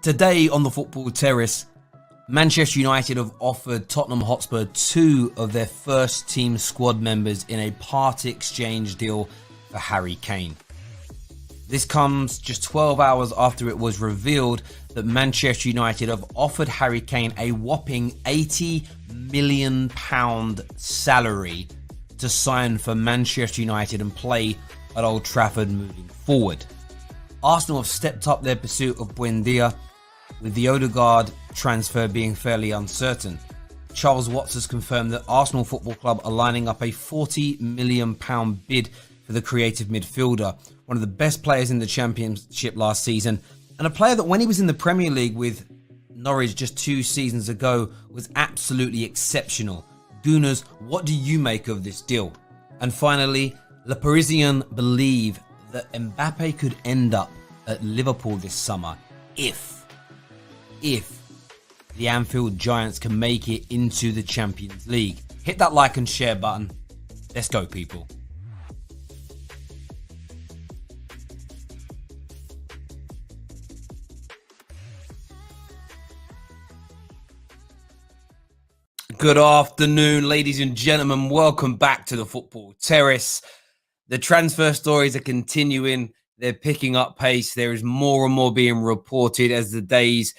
Today on the Football Terrace, Manchester United have offered Tottenham Hotspur 2 of their first team squad members in a part exchange deal for Harry Kane. This comes just 12 hours after it was revealed that Manchester United have offered Harry Kane a whopping £80 million salary to sign for Manchester United and play at Old Trafford moving forward. Arsenal have stepped up their pursuit of Buendia, with the Odegaard transfer being fairly uncertain. Charles Watts has confirmed that Arsenal Football Club are lining up a £40 million bid for the creative midfielder, one of the best players in the Championship last season, and a player that when he was in the Premier League with Norwich just 2 seasons ago was absolutely exceptional. Gooners, what do you make of this deal? And finally, Le Parisien believe that Mbappe could end up at Liverpool this summer if the Anfield Giants can make it into the Champions League. Hit that like and share button. Let's go, people. Good afternoon, ladies and gentlemen. Welcome back to the Football Terrace. The transfer stories are continuing. They're picking up pace. There is more and more being reported as the days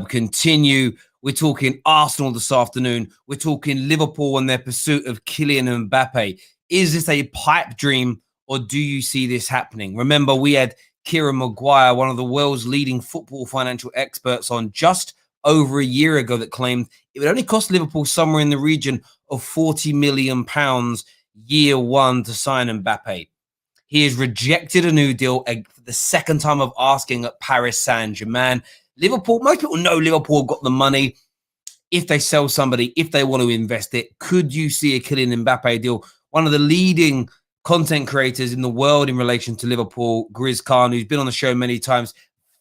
continue. We're talking Arsenal this afternoon. We're talking Liverpool and their pursuit of Kylian Mbappe. Is this a pipe dream or do you see this happening? Remember, we had Kieran Maguire, one of the world's leading football financial experts, on just over a year ago that claimed it would only cost Liverpool somewhere in the region of £40 million year one to sign Mbappe. He has rejected a new deal for the second time of asking at Paris Saint-Germain. Liverpool, most people know Liverpool have got the money. If they sell somebody, if they want to invest it, could you see a Kylian Mbappe deal? One of the leading content creators in the world in relation to Liverpool, Grizz Khan, who's been on the show many times,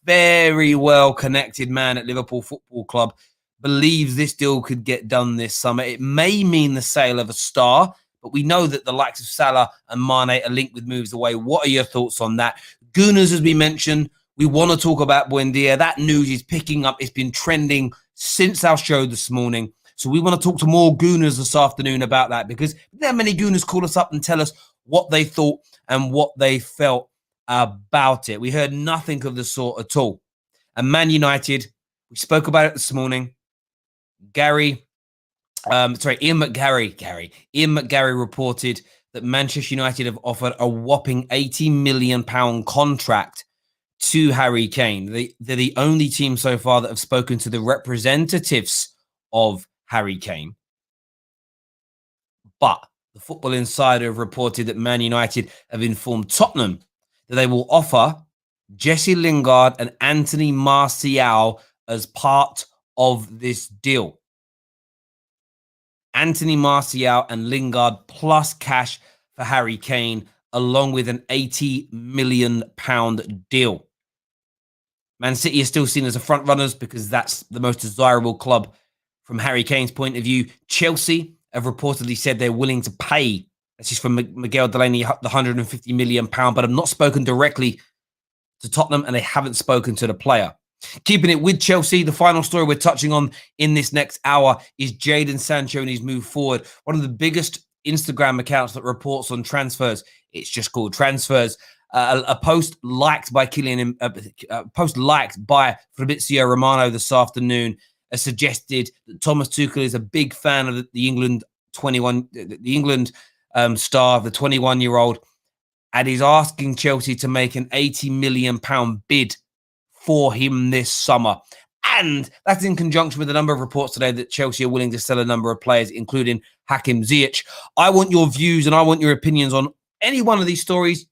very well connected man at Liverpool Football Club, believes this deal could get done this summer. It may mean the sale of a star, but we know that the likes of Salah and Mane are linked with moves away. What are your thoughts on that? Gooners, as we mentioned, we want to talk about Buendia. That news is picking up. It's been trending since our show this morning. So we want to talk to more Gooners this afternoon about that, because there are many Gooners call us up and tell us what they thought and what they felt about it. We heard nothing of the sort at all. And Man United, we spoke about it this morning. Ian McGarry reported that Manchester United have offered a whopping £80 million contract to Harry Kane. They're the only team so far that have spoken to the representatives of Harry Kane. But the Football Insider have reported that Man United have informed Tottenham that they will offer Jesse Lingard and Anthony Martial as part of this deal. Anthony Martial and Lingard plus cash for Harry Kane, along with an £80 million deal. Man City is still seen as the front runners because that's the most desirable club from Harry Kane's point of view. Chelsea have reportedly said they're willing to pay, this is from Miguel Delaney, the £150 million, but have not spoken directly to Tottenham and they haven't spoken to the player. Keeping it with Chelsea, the final story we're touching on in this next hour is Jadon Sancho and his move forward. One of the biggest Instagram accounts that reports on transfers, it's just called Transfers. A post liked by Kylian, Fabrizio Romano this afternoon suggested that Thomas Tuchel is a big fan of the England star, the 21-year-old, and he's asking Chelsea to make an £80 million bid for him this summer. And that's in conjunction with a number of reports today that Chelsea are willing to sell a number of players, including Hakim Ziyech. I want your views and I want your opinions on any one of these stories.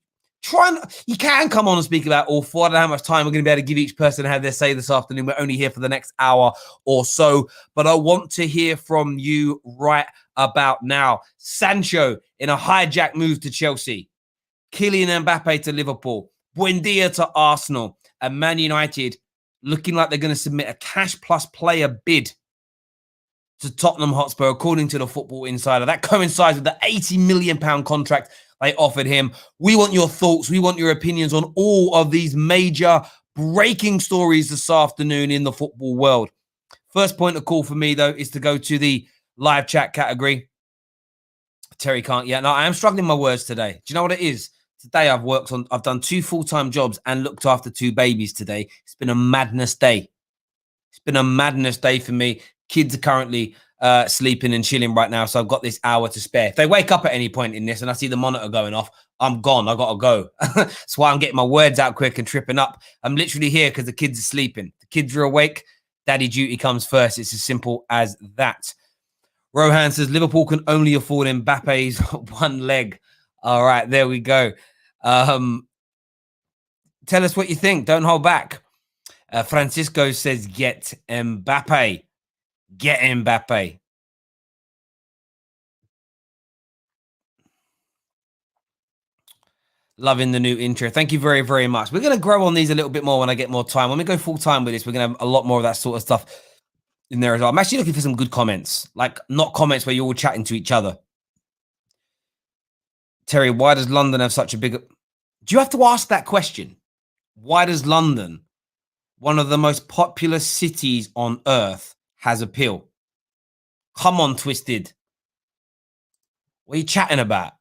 You can come on and speak about all four. I don't know how much time we're going to be able to give each person and have their say this afternoon. We're only here for the next hour or so, but I want to hear from you right about now. Sancho in a hijack move to Chelsea, Kylian Mbappe to Liverpool, Buendia to Arsenal, and Man United looking like they're going to submit a cash plus player bid to Tottenham Hotspur, according to the Football Insider. That coincides with the £80 million contract they offered him. We want your thoughts. We want your opinions on all of these major breaking stories this afternoon in the football world. First point of call for me, though, is to go to the live chat category. Terry can't yet. No, I am struggling with my words today. Do you know what it is? Today I've done 2 full-time jobs and looked after 2 babies today. It's been a madness day. It's been a madness day for me. Kids are currently sleeping and chilling right now, so I've got this hour to spare. If they wake up at any point in this and I see the monitor going off, I'm gone. I got to go. That's why I'm getting my words out quick and tripping up. I'm literally here because the kids are sleeping. The kids are awake. Daddy duty comes first. It's as simple as that. Rohan says, Liverpool can only afford Mbappe's one leg. All right, there we go. Tell us what you think. Don't hold back. Francisco says, get Mbappe. Get Mbappe. Loving the new intro. Thank you very, very much. We're going to grow on these a little bit more when I get more time. When we go full time with this, we're going to have a lot more of that sort of stuff in there as well. I'm actually looking for some good comments, like not comments where you're all chatting to each other. Terry, why does London have such a big... Do you have to ask that question? Why does London, one of the most populous cities on earth, has appeal? Come on, Twisted. What are you chatting about?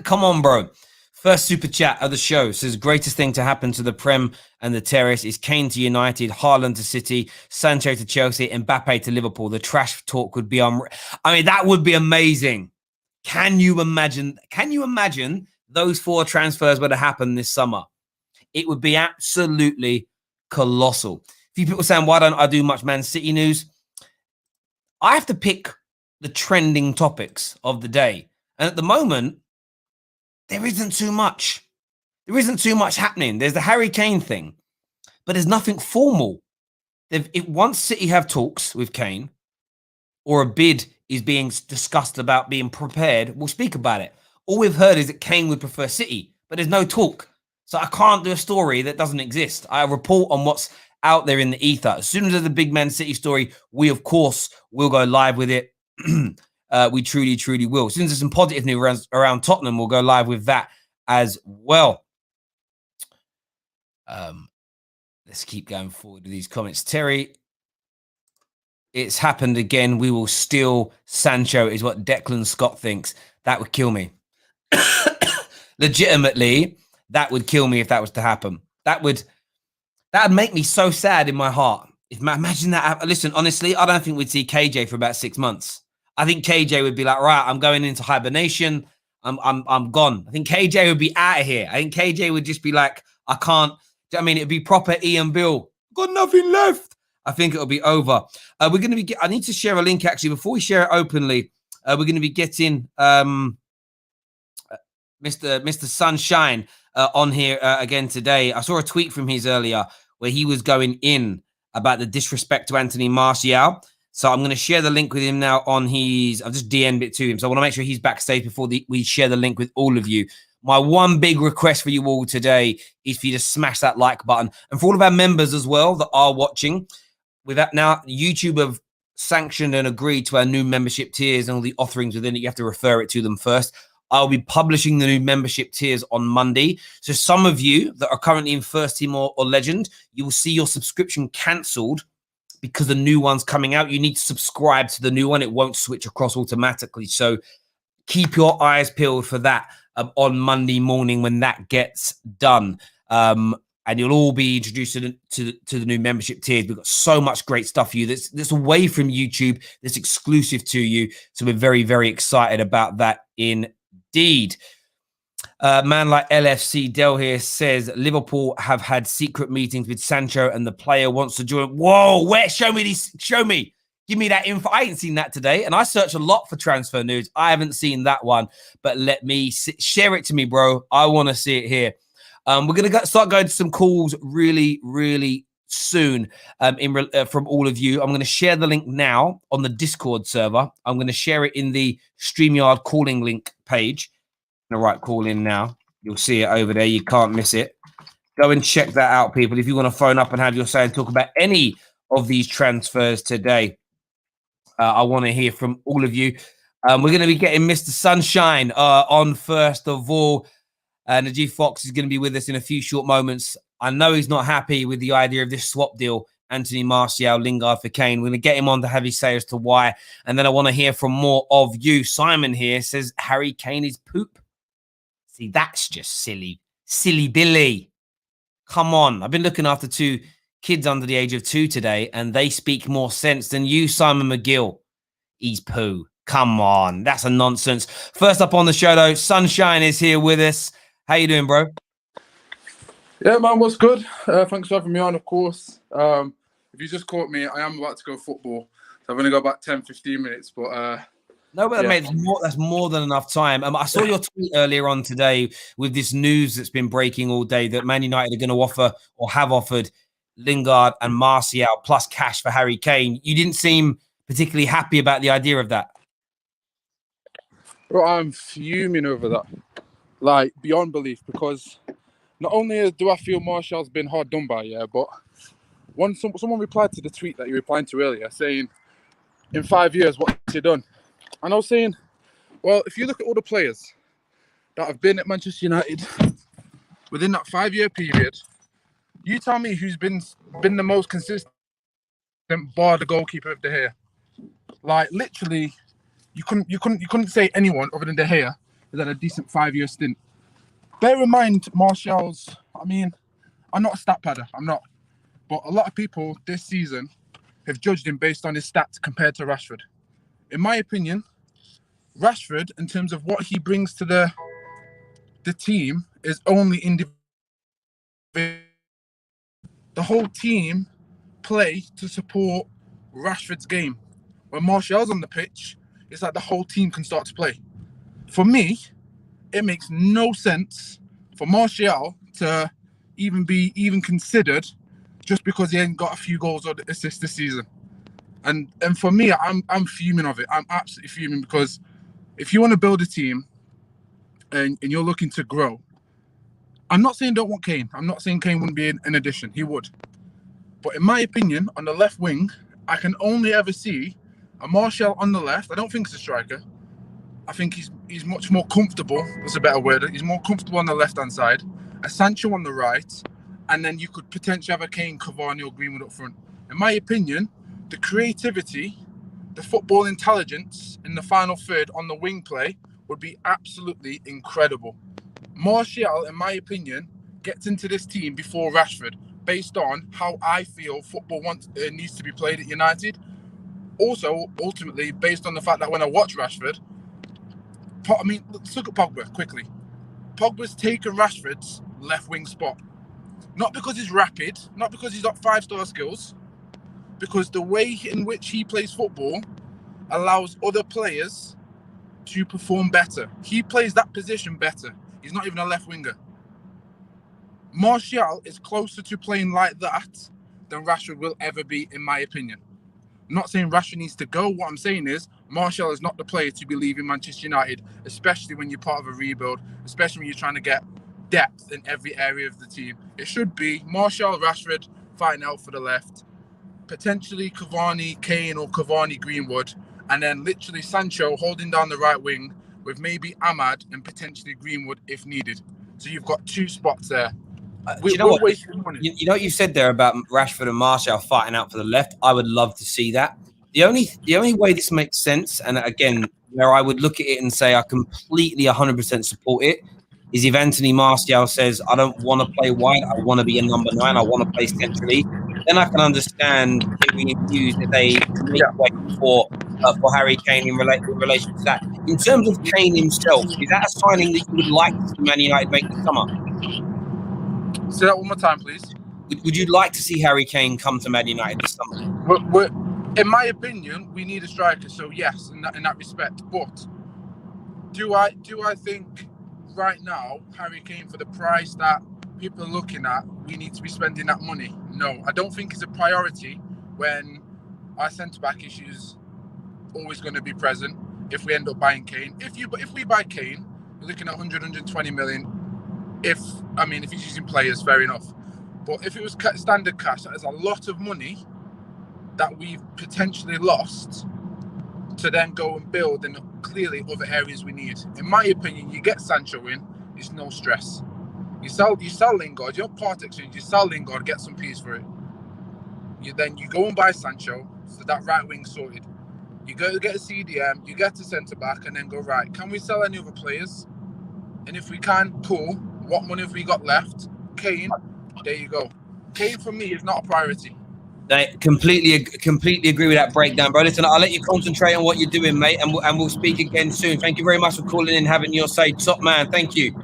Come on, bro. First super chat of the show says, greatest thing to happen to the Prem and the Terrace is Kane to United, Haaland to City, Sancho to Chelsea, Mbappe to Liverpool. The trash talk would be I mean, that would be amazing. Can you imagine those 4 transfers were to happen this summer? It would be absolutely colossal. A few people saying, why don't I do much Man City news? I have to pick the trending topics of the day. And at the moment, there isn't too much. There isn't too much happening. There's the Harry Kane thing, but there's nothing formal. Once City have talks with Kane or a bid is being discussed about being prepared, we'll speak about it. All we've heard is that Kane would prefer City, but there's no talk. So I can't do a story that doesn't exist. I report on what's out there in the ether. As soon as there's a big Man City story, we, of course, will go live with it. We truly, truly will. As soon as there's some positive news around Tottenham, we'll go live with that as well. Let's keep going forward with these comments. Terry, it's happened again. We will steal Sancho is what Declan Scott thinks. That would kill me. Legitimately, that would kill me if that was to happen. That would make me so sad in my heart. Imagine that. Listen, honestly, I don't think we'd see KJ for about 6 months. I think KJ would be like, right, I'm going into hibernation. I'm gone. I think KJ would be out of here. I think KJ would just be like, I can't. I mean, it'd be proper Ian Bill. Got nothing left. I think it'll be over. We're going to be. I need to share a link actually before we share it openly. We're going to be getting Mr. Sunshine on here again today. I saw a tweet from his earlier where he was going in about the disrespect to Anthony Martial. So I'm going to share the link with him now on his... I've just DM'd it to him. So I want to make sure he's backstage before we share the link with all of you. My one big request for you all today is for you to smash that like button. And for all of our members as well that are watching, with that now, YouTube have sanctioned and agreed to our new membership tiers and all the offerings within it. You have to refer it to them first. I'll be publishing the new membership tiers on Monday. So some of you that are currently in First Team or Legend, you will see your subscription cancelled because the new one's coming out. You need to subscribe to the new one. It won't switch across automatically. So keep your eyes peeled for that on Monday morning when that gets done. And you'll all be introduced to the new membership tiers. We've got so much great stuff for you that's away from YouTube, that's exclusive to you. So we're very, very excited about that indeed. Man like LFC Del here says Liverpool have had secret meetings with Sancho and the player wants to join. Whoa, where? Show me these. Show me. Give me that info. I ain't seen that today. And I search a lot for transfer news. I haven't seen that one, but let me share it to me, bro. I want to see it here. We're going to start going to some calls really, really soon from all of you. I'm going to share the link now on the Discord server. I'm going to share it in the StreamYard calling link page. I'm going to write call in now. You'll see it over there. You can't miss it. Go and check that out, people. If you want to phone up and have your say and talk about any of these transfers today, I want to hear from all of you. We're going to be getting Mr. Sunshine on first of all. Najee Fox is going to be with us in a few short moments. I know he's not happy with the idea of this swap deal, Anthony Martial, Lingard for Kane. We're going to get him on to have his say as to why. And then I want to hear from more of you. Simon here says Harry Kane is poop. See, that's just silly. Silly Billy. Come on. I've been looking after 2 kids under the age of 2 today, and they speak more sense than you, Simon McGill. He's poo. Come on. That's a nonsense. First up on the show, though, Sunshine is here with us. How you doing, bro? Yeah, man, what's good? Thanks for having me on, of course. If you just caught me, I am about to go football. So I've only got about 10, 15 minutes, but... No, but yeah. mate, that's more than enough time. I saw your tweet earlier on today with this news that's been breaking all day that Man United are going to offer or have offered Lingard and Martial plus cash for Harry Kane. You didn't seem particularly happy about the idea of that. Bro, I'm fuming over that. Like, beyond belief, because not only do I feel Martial's been hard done by, yeah, but someone replied to the tweet that you replied to earlier saying, in 5 years, what's he done? And I was saying, well, if you look at all the players that have been at Manchester United within that 5-year period, you tell me who's been the most consistent, bar the goalkeeper of De Gea. Like, literally, you couldn't say anyone other than De Gea has had a decent 5-year stint. Bear in mind, Martial's, I mean, I'm not a stat padder, I'm not. But a lot of people this season have judged him based on his stats compared to Rashford. In my opinion, Rashford, in terms of what he brings to the team, is only individual. The whole team play to support Rashford's game. When Martial's on the pitch, it's like the whole team can start to play. For me, it makes no sense for Martial to even be considered just because he ain't got a few goals or assists this season. And for me, I'm fuming of it. I'm absolutely fuming because if you want to build a team and you're looking to grow, I'm not saying don't want Kane. I'm not saying Kane wouldn't be an addition. He would. But in my opinion, on the left wing, I can only ever see a Martial on the left. I don't think he's a striker. I think he's much more comfortable. That's a better word. He's more comfortable on the left-hand side. A Sancho on the right. And then you could potentially have a Kane, Cavani or Greenwood up front. In my opinion, the creativity, the football intelligence in the final third on the wing play would be absolutely incredible. Martial, in my opinion, gets into this team before Rashford based on how I feel football needs to be played at United. Also, ultimately, based on the fact that when I watch Rashford, I mean, let's look at Pogba quickly. Pogba's taken Rashford's left wing spot. Not because he's rapid, not because he's got 5-star skills, because the way in which he plays football allows other players to perform better. He plays that position better. He's not even a left winger. Martial is closer to playing like that than Rashford will ever be, in my opinion. I'm not saying Rashford needs to go. What I'm saying is Martial is not the player to be leaving Manchester United, especially when you're part of a rebuild, especially when you're trying to get depth in every area of the team. It should be Martial, Rashford fighting out for the left, potentially Cavani, Kane or Cavani, Greenwood, and then literally Sancho holding down the right wing with maybe Ahmad and potentially Greenwood if needed. So you've got 2 spots there. Do you know what? You know what you said there about Rashford and Martial fighting out for the left? I would love to see that. The only way this makes sense, and again, where I would look at it and say I completely 100% support it, is if Anthony Martial says, I don't want to play wide, I want to be a number 9, I want to play centrally, then I can understand hearing views that they make way for Harry Kane in relation to that. In terms of Kane himself, is that a signing that you would like to see Man United make this summer? Say that one more time, please. Would you like to see Harry Kane come to Man United this summer? In my opinion, we need a striker. So yes, in that respect. But do I think right now Harry Kane, for the price that people are looking at, we need to be spending that money? No, I don't think it's a priority when our centre-back issues always going to be present if we end up buying Kane. If we buy Kane, we're looking at 120 million. If he's using players, fair enough. But if it was standard cash, that is a lot of money that we've potentially lost to then go and build in clearly other areas we need. In my opinion, you get Sancho in, it's no stress. You sell Lingard. You don't part exchange. You sell Lingard, get some peace for it. Then you go and buy Sancho, so that right wing sorted. You go to get a CDM, you get a centre back, and then go, right, can we sell any other players? And if we can, cool. What money have we got left? Kane, there you go. Kane for me is not a priority. I completely agree with that breakdown, bro. Listen, I'll let you concentrate on what you're doing, mate, and we'll speak again soon. Thank you very much for calling in, having your say. Top man, thank you.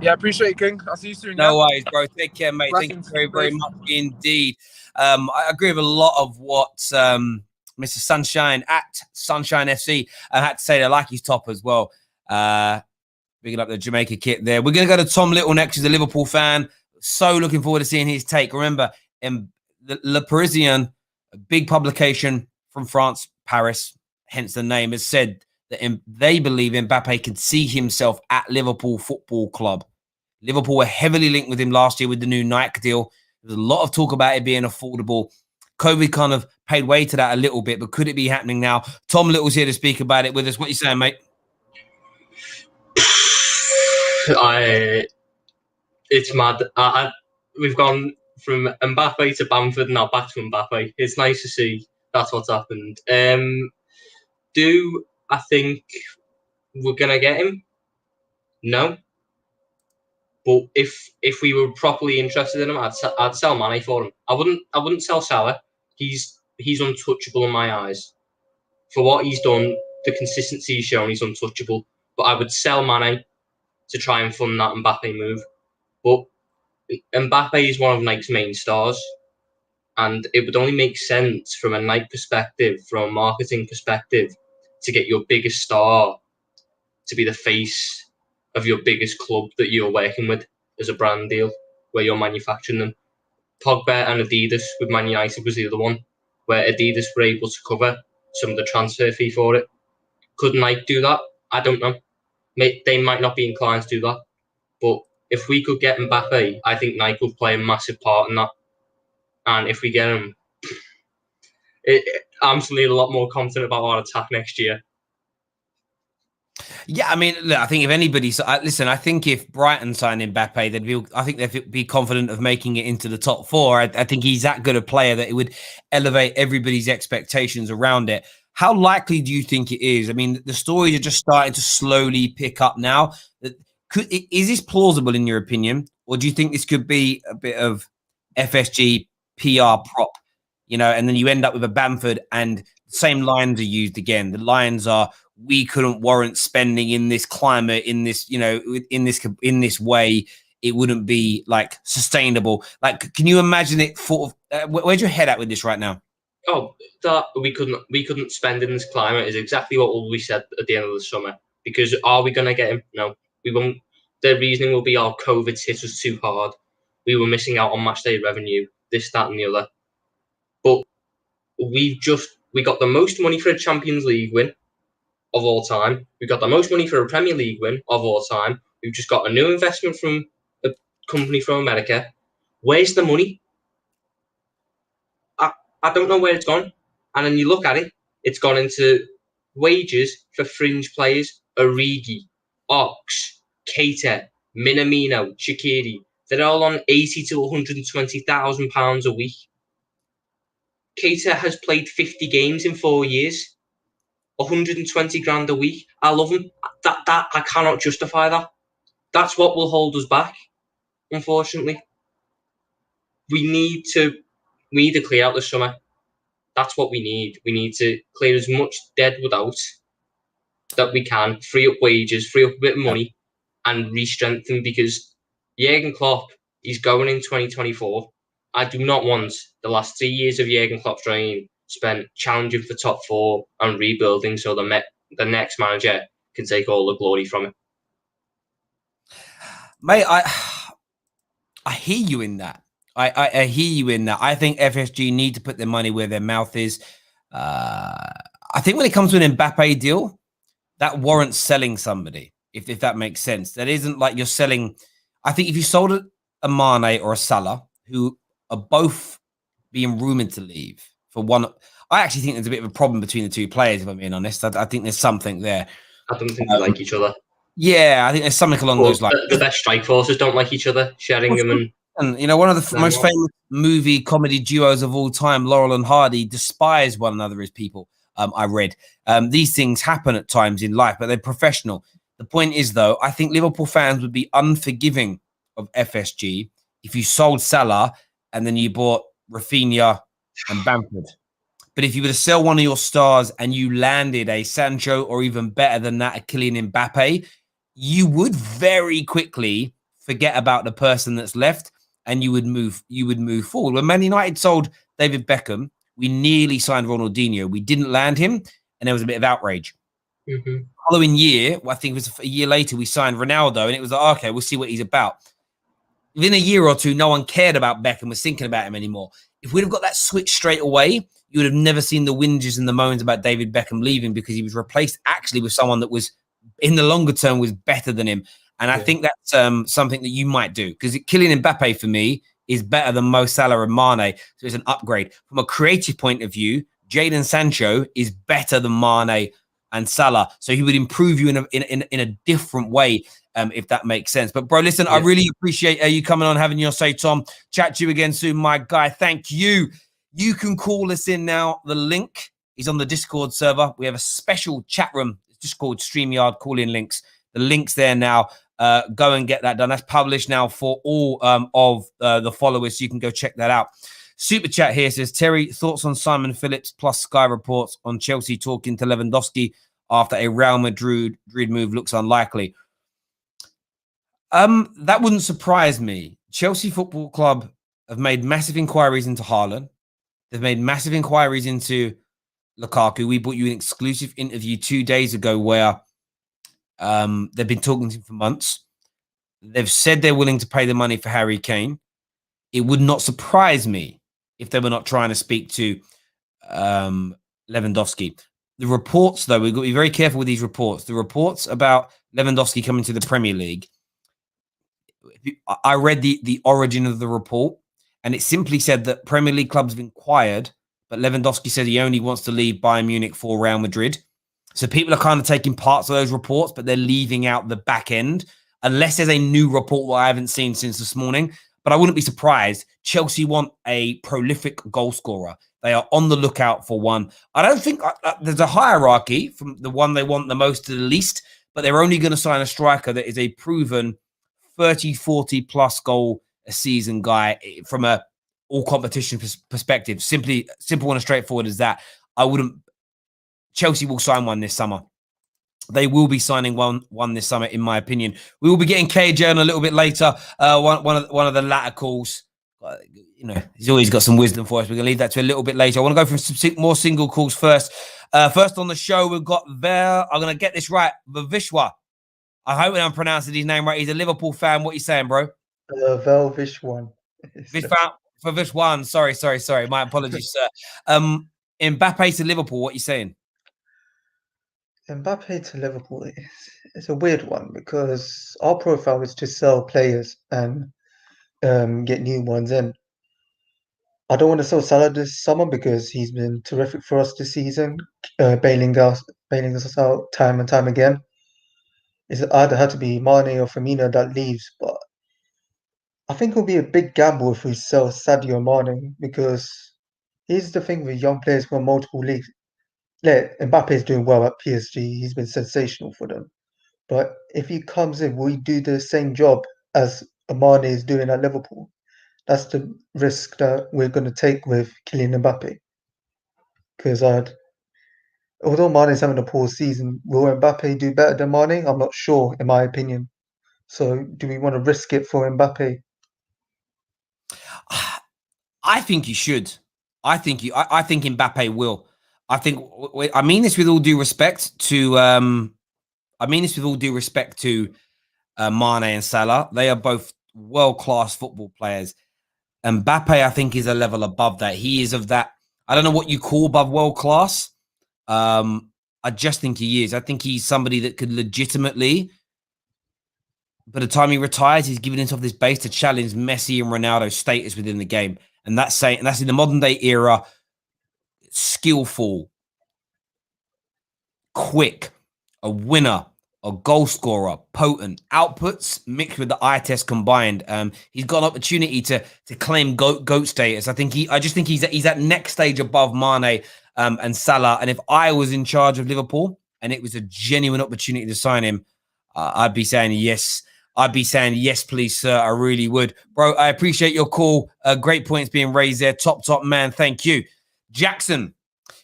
Yeah, appreciate it, King. I'll see you soon. No worries, bro. Take care, mate. Blessings. Thank you very, very much indeed. I agree with a lot of what Mr. Sunshine at Sunshine FC had to say. I like his top as well. Picking up the Jamaica kit there. We're going to go to Tom Little next. He's a Liverpool fan. So looking forward to seeing his take. Remember, Le Parisien, a big publication from France, Paris, hence the name, has said that they believe Mbappe can see himself at Liverpool Football Club. Liverpool were heavily linked with him last year with the new Nike deal. There's a lot of talk about it being affordable. COVID kind of paid way to that a little bit, but could it be happening now? Tom Little's here to speak about it with us. What are you saying, mate? It's mad. We've gone from Mbappe to Bamford, now back to Mbappe. It's nice to see that's what's happened. Do I think we're gonna get him? No. But if we were properly interested in him, I'd sell Mane for him. I wouldn't sell Salah. He's untouchable in my eyes. For what he's done, the consistency he's shown, he's untouchable. But I would sell Mane to try and fund that Mbappe move. But Mbappe is one of Nike's main stars, and it would only make sense from a Nike perspective, from a marketing perspective, to get your biggest star to be the face of your biggest club that you're working with as a brand deal, where you're manufacturing them. Pogba and Adidas with Man United was the other one, where Adidas were able to cover some of the transfer fee for it. Could Nike do that? I don't know. They might not be inclined to do that. But if we could get Mbappe, I think Nike would play a massive part in that. And if we get him, I'm feeling a lot more confident about our attack next year. Yeah, I mean, look, I think if anybody, listen, I think if Brighton signed Mbappe, I think they'd be confident of making it into the top four. I think he's that good a player that it would elevate everybody's expectations around it. How likely do you think it is? I mean, the stories are just starting to slowly pick up now. Is this plausible in your opinion, or do you think this could be a bit of FSG PR prop? You know, and then you end up with a Bamford, and the same lines are used again. The lines are, we couldn't warrant spending in this climate, in this, you know, in this way. It wouldn't be like sustainable. Like, can you imagine it? Where's your head at with this right now? Oh, that we couldn't spend in this climate is exactly what we said at the end of the summer. Because are we going to get him? No, we won't. The reasoning will be our COVID hit us too hard. We were missing out on matchday revenue, this, that, and the other. But we got the most money for a Champions League win of all time. We got the most money for a Premier League win of all time. We've just got a new investment from a company from America. Where's the money? I don't know where it's gone. And then you look at it, it's gone into wages for fringe players. Origi, Ox, Keita, Minamino, Shaqiri. They're all on £80,000 to £120,000 a week. Keita has played 50 games in 4 years. 120 grand a week. I love him. That I cannot justify that. That's what will hold us back, unfortunately. We need to clear out the summer. That's what we need. We need to clear as much dead without that we can, free up wages, free up a bit of money, and re-strengthen, because Jurgen Klopp is going in 2024. I do not want the last 3 years of Jurgen Klopp's reign spent challenging for top four and rebuilding so the next manager can take all the glory from it. Mate, I hear you in that. I hear you in that. I think FSG need to put their money where their mouth is. I think when it comes to an Mbappe deal, that warrants selling somebody, if that makes sense. That isn't like you're selling. I think if you sold a Mane or a Salah, who are both being rumoured to leave for one, I actually think there's a bit of a problem between the two players, if I'm being honest. I think there's something there. I don't think they like each other. Yeah, I think there's something along But those lines. the best strike forces don't like each other. Sheringham And you know, one of the most famous movie comedy duos of all time, Laurel and Hardy, despise one another as people. I read these things happen at times in life, but they're professional. The point is, though, I think Liverpool fans would be unforgiving of FSG if you sold Salah and then you bought Rafinha and Bamford. But if you were to sell one of your stars and you landed a Sancho or even better than that, a Kylian Mbappe, you would very quickly forget about the person that's left and you would move forward. When Man United sold David Beckham, we nearly signed Ronaldinho. We didn't land him, and there was a bit of outrage. Following year, I think it was a year later, we signed Ronaldo, and it was like, okay, we'll see what he's about. Within a year or two, no one cared about Beckham, was thinking about him anymore. If we'd have got that switch straight away, you would have never seen the whinges and the moans about David Beckham leaving, because he was replaced actually with someone that was, in the longer term, was better than him. And I think that's something that you might do, because Kylian Mbappe, for me, is better than Mo Salah and Mane. So it's an upgrade. From a creative point of view, Jadon Sancho is better than Mane and Salah. So he would improve you in a different way, if that makes sense. But, bro, listen, I really appreciate you coming on, having your say, Tom. Chat to you again soon, my guy. Thank you. You can call us in now. The link is on the Discord server. We have a special chat room. It's just called StreamYard Call-In Links. The link's there now. Go and get that done. That's published now for all of the followers, so you can go check that out. Super chat here says, Terry, thoughts on Simon Phillips plus Sky reports on Chelsea talking to Lewandowski after a Real Madrid move looks unlikely. That wouldn't surprise me. Chelsea Football Club have made massive inquiries into Haaland. They've made massive inquiries into Lukaku. We brought you an exclusive interview 2 days ago where they've been talking to him for months. They've said they're willing to pay the money for Harry Kane. It would not surprise me if they were not trying to speak to Lewandowski. The reports, though, we've got to be very careful with these reports. The reports about Lewandowski coming to the Premier League, I read the origin of the report, and it simply said that Premier League clubs have inquired, but Lewandowski said he only wants to leave Bayern Munich for Real Madrid. So people are kind of taking parts of those reports, but they're leaving out the back end, unless there's a new report that I haven't seen since this morning. But I wouldn't be surprised. Chelsea want a prolific goal scorer. They are on the lookout for one. I don't think there's a hierarchy from the one they want the most to the least, but they're only going to sign a striker that is a proven 30, 40 plus goal a season guy from a all competition perspective. Simple and straightforward as that. Chelsea will sign one this summer. They will be signing one this summer, in my opinion. We will be getting KJ on a little bit later. One of the latter calls. You know, he's always got some wisdom for us. We're going to leave that to a little bit later. I want to go for some more single calls first. First on the show, we've got I'm going to get this right. Vishwa. I hope I'm pronouncing his name right. He's a Liverpool fan. What are you saying, bro? Vishwan. Vishwan. Sorry. My apologies, sir. Mbappe to Liverpool. What are you saying? Mbappe to Liverpool, it's a weird one because our profile is to sell players and get new ones in. I don't want to sell Salah this summer because he's been terrific for us this season, bailing us out time and time again. It's either had to be Mane or Firmino that leaves, but I think it'll be a big gamble if we sell Sadio Mane, because here's the thing with young players from multiple leagues. Yeah, Mbappe is doing well at PSG. He's been sensational for them. But if he comes in, will he do the same job as Mane is doing at Liverpool? That's the risk that we're going to take with Kylian Mbappe. Because although Mane is having a poor season, will Mbappe do better than Mane? I'm not sure, in my opinion. So do we want to risk it for Mbappe? I think you should. I think Mbappe will. I mean this with all due respect to Mane and Salah. They are both world-class football players. Mbappe, I think, is a level above that. He is of that. I don't know what you call above world-class. I just think he is. I think he's somebody that could legitimately, by the time he retires, he's giving himself this base to challenge Messi and Ronaldo's status within the game. And that's in the modern day era, skillful, quick, a winner, a goal scorer, potent outputs mixed with the eye test combined. He's got an opportunity to claim goat status. I just think he's at next stage above Mane and Salah. And if I was in charge of Liverpool and it was a genuine opportunity to sign him, I'd be saying yes. I'd be saying yes, please, sir. I really would, bro. I appreciate your call. Great points being raised there. Top man. Thank you, Jackson.